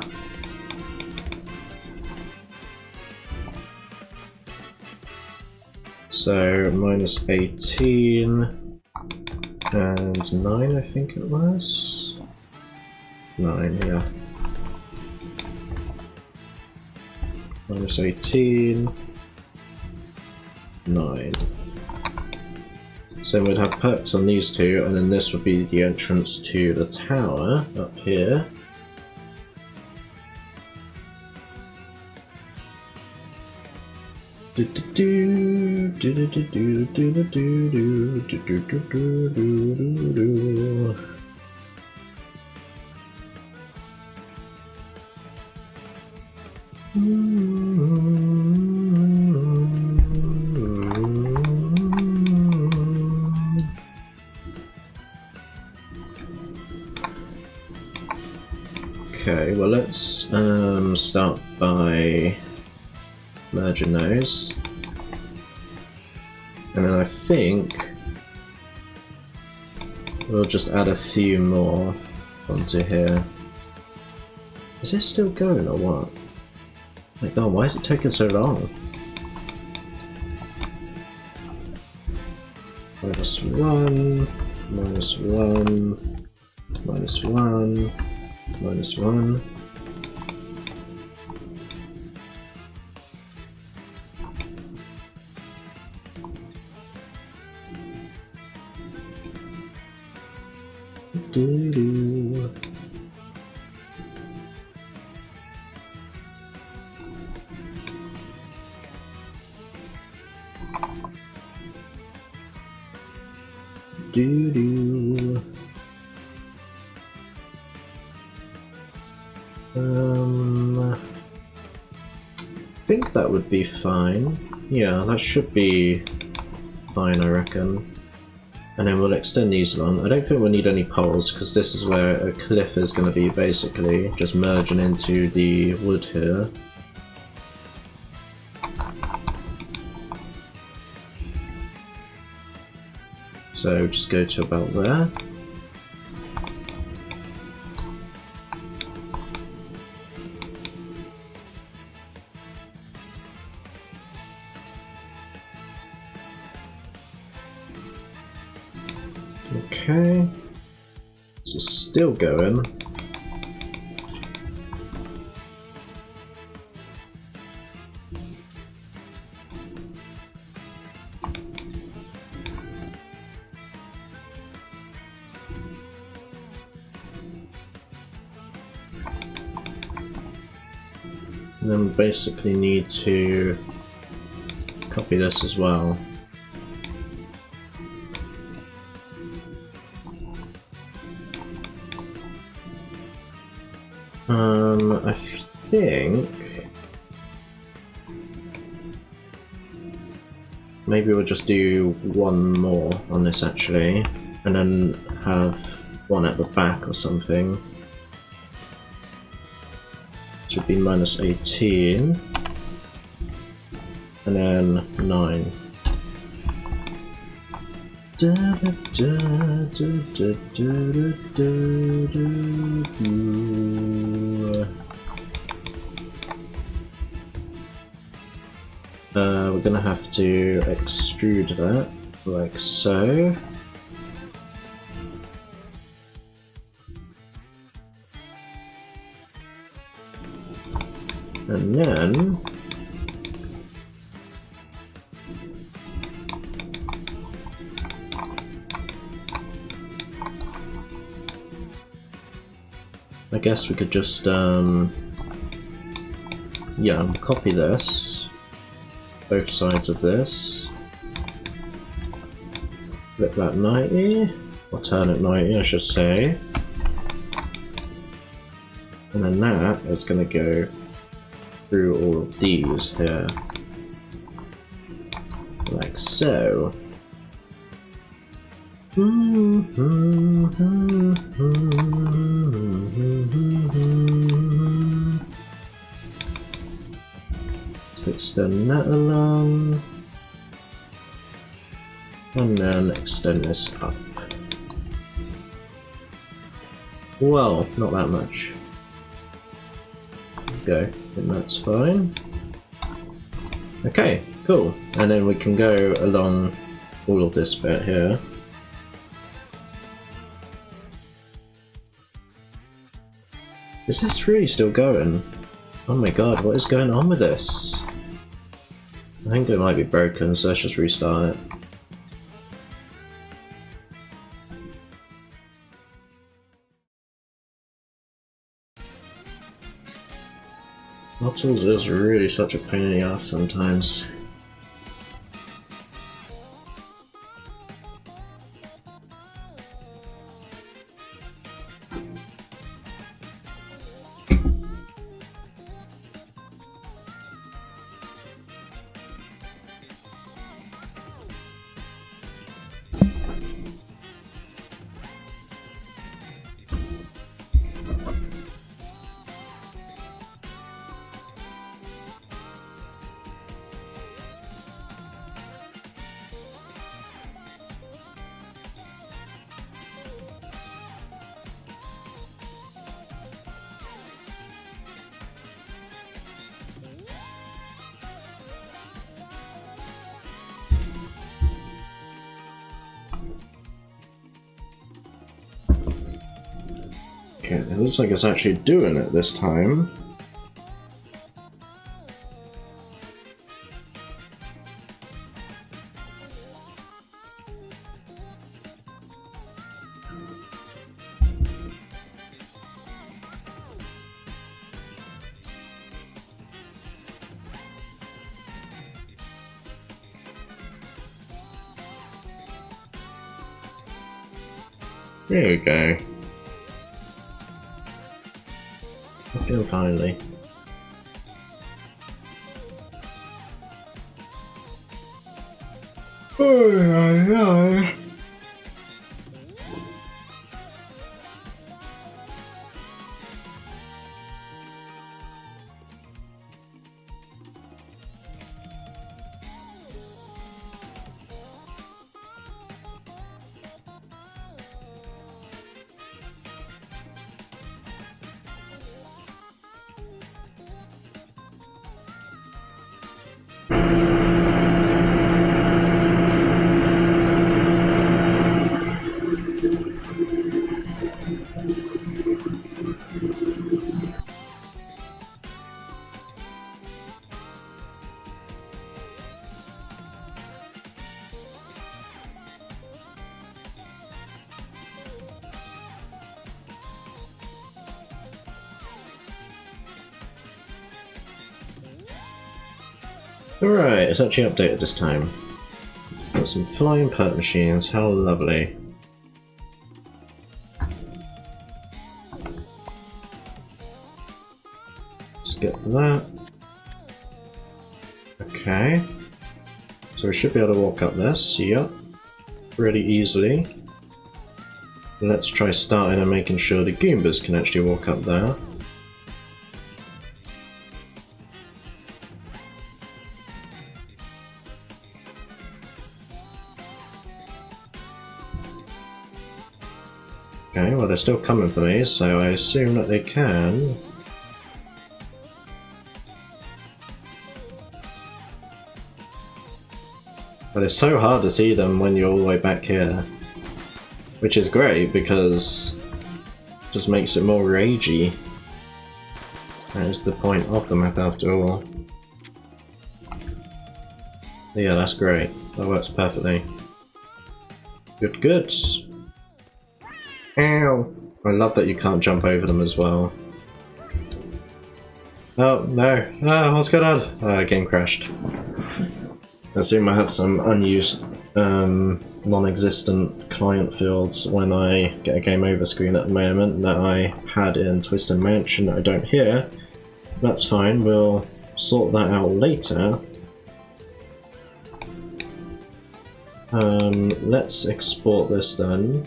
So minus 18 and 9, I think it was. 9, yeah. Minus 18, 9. So we'd have perks on these 2, and then this would be the entrance to the tower up here. Okay, well let's start by merging those, and then I think we'll just add a few more onto here. Is this still going or what? My god, why is it taking so long? Minus 1, minus 1, minus 1. Minus 1. Do-do. Do-do. I think that would be fine. Yeah, that should be fine, I reckon. And then we'll extend these along. I don't think we'll need any poles, because this is where a cliff is going to be, basically, just merging into the wood here. So just go to about there. Okay, this is still going. And then we basically need to copy this as well. I think maybe we'll just do one more on this actually, and then have one at the back or something. This would be -18, and then 9. We're gonna have to extrude that like so. And then I guess we could just yeah, copy this, both sides of this, flip that 90, or turn it 90 I should say, and then that is going to go through all of these here, like so. Extend that along, and then extend this up. Well, not that much. Go, and that's fine. Okay, cool. And then we can go along all of this bit here. Is this really still going? Oh my god, what is going on with this? I think it might be broken, so let's just restart it. NoahJ's is really such a pain in the ass sometimes. Okay, it looks like it's actually doing it this time. There we go. Okay, finally. Oh, yeah. Alright, it's actually updated this time. Got some flying pet machines, how lovely. Let's get that. Okay. So we should be able to walk up this, yep. Pretty easily. Let's try starting and making sure the Goombas can actually walk up there. Okay, well they're still coming for me, so I assume that they can. But it's so hard to see them when you're all the way back here. Which is great, because it just makes it more ragey. That is the point of the map after all. Yeah, that's great. That works perfectly. Good, good. Ow! I love that you can't jump over them as well. Oh, no. Ah, what's going on? Game crashed. I assume I have some unused, non-existent client fields when I get a game over screen at the moment that I had in Twisted Mansion that I don't hear. That's fine, we'll sort that out later. Let's export this then.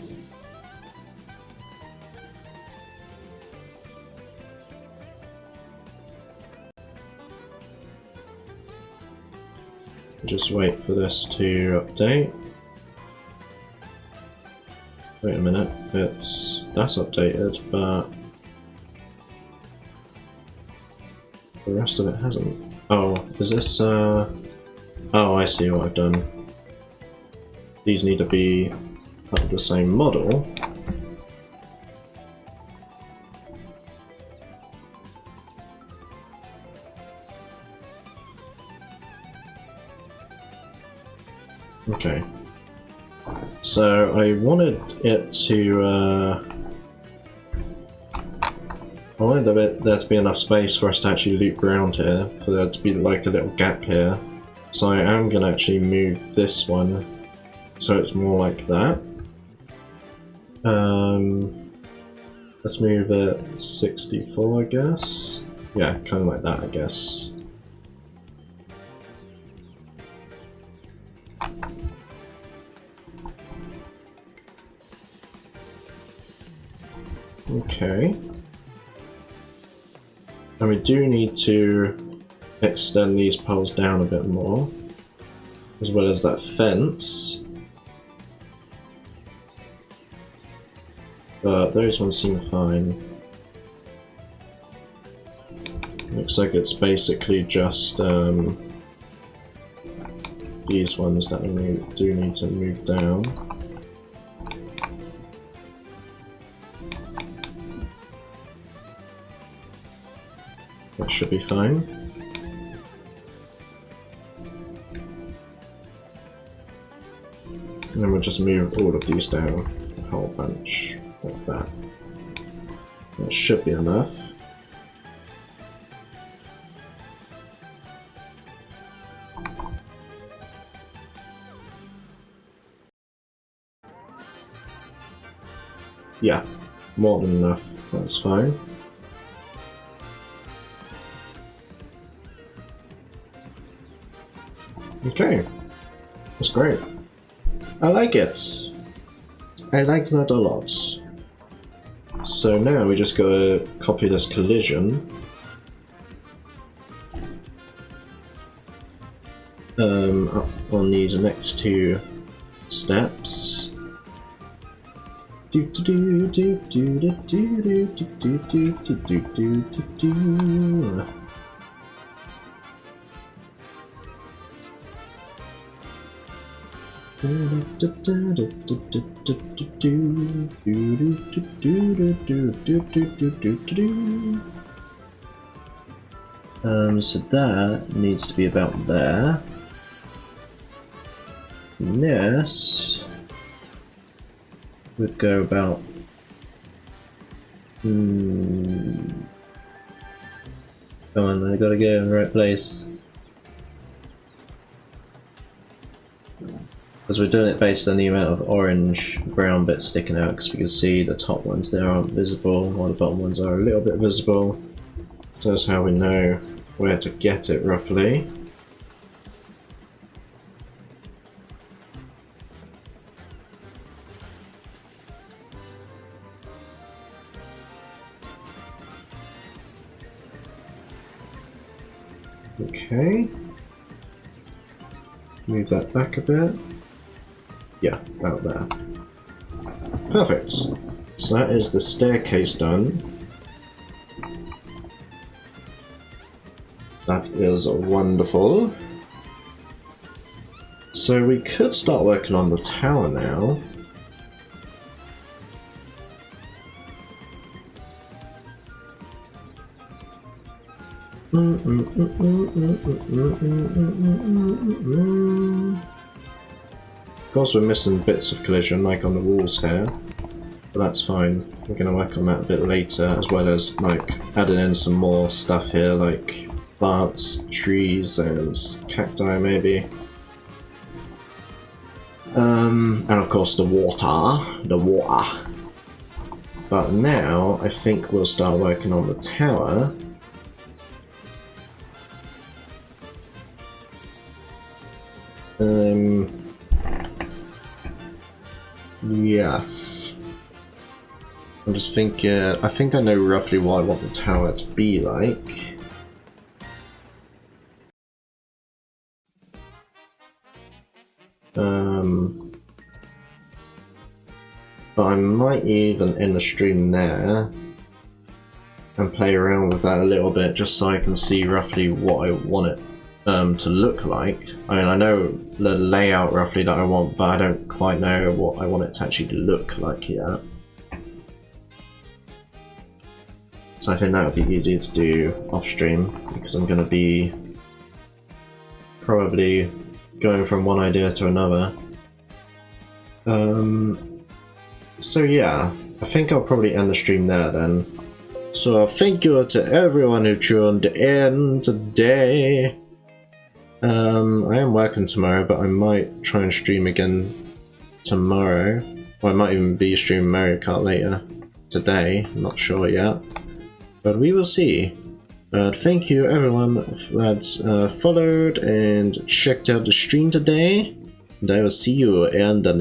Just wait for this to update. Wait a minute, that's updated, but the rest of it hasn't. Oh, is this oh, I see what I've done. These need to be of the same model. Okay, so I wanted it to, I wanted there to be enough space for us to actually loop around here, for there to be like a little gap here. So I am going to actually move this one so it's more like that. Let's move it 64, I guess. Yeah, kind of like that, I guess. Okay. And we do need to extend these poles down a bit more, as well as that fence. But those ones seem fine. Looks like it's basically just these ones that we do need to move down. That should be fine. And then we'll just move all of these down a whole bunch like that. That should be enough. Yeah, more than enough. That's fine. Okay, that's great. I like it. I like that a lot. So now we just gotta copy this collision. Up on these next two steps. Do do do do do do do do do do do do do. So that needs to be about there. This would go about come on, I gotta go in the right place. we're doing it based on the amount of orange brown bits sticking out, because we can see the top ones there aren't visible while the bottom ones are a little bit visible. So that's how we know where to get it roughly. Okay. Move that back a bit. Yeah, about there. Perfect. So that is the staircase done. That is wonderful. So we could start working on the tower now. Of course we're missing bits of collision like on the walls here, but that's fine. We're going to work on that a bit later, as well as like adding in some more stuff here like plants, trees and cacti maybe. And of course the water. But now I think we'll start working on the tower. Yes. I'm just thinking, I think I know roughly what I want the tower to be like. But I might even end the stream there and play around with that a little bit just so I can see roughly what I want it to look like. I mean, I know the layout roughly that I want, but I don't quite know what I want it to actually look like yet. So I think that would be easier to do off stream, because I'm going to be probably going from one idea to another. So yeah, I think I'll probably end the stream there then. So thank you to everyone who tuned in today. I am working tomorrow, but I might try and stream again tomorrow. Or I might even be streaming Mario Kart later today, I'm not sure yet. But we will see. But thank you everyone that followed and checked out the stream today. And I will see you in the next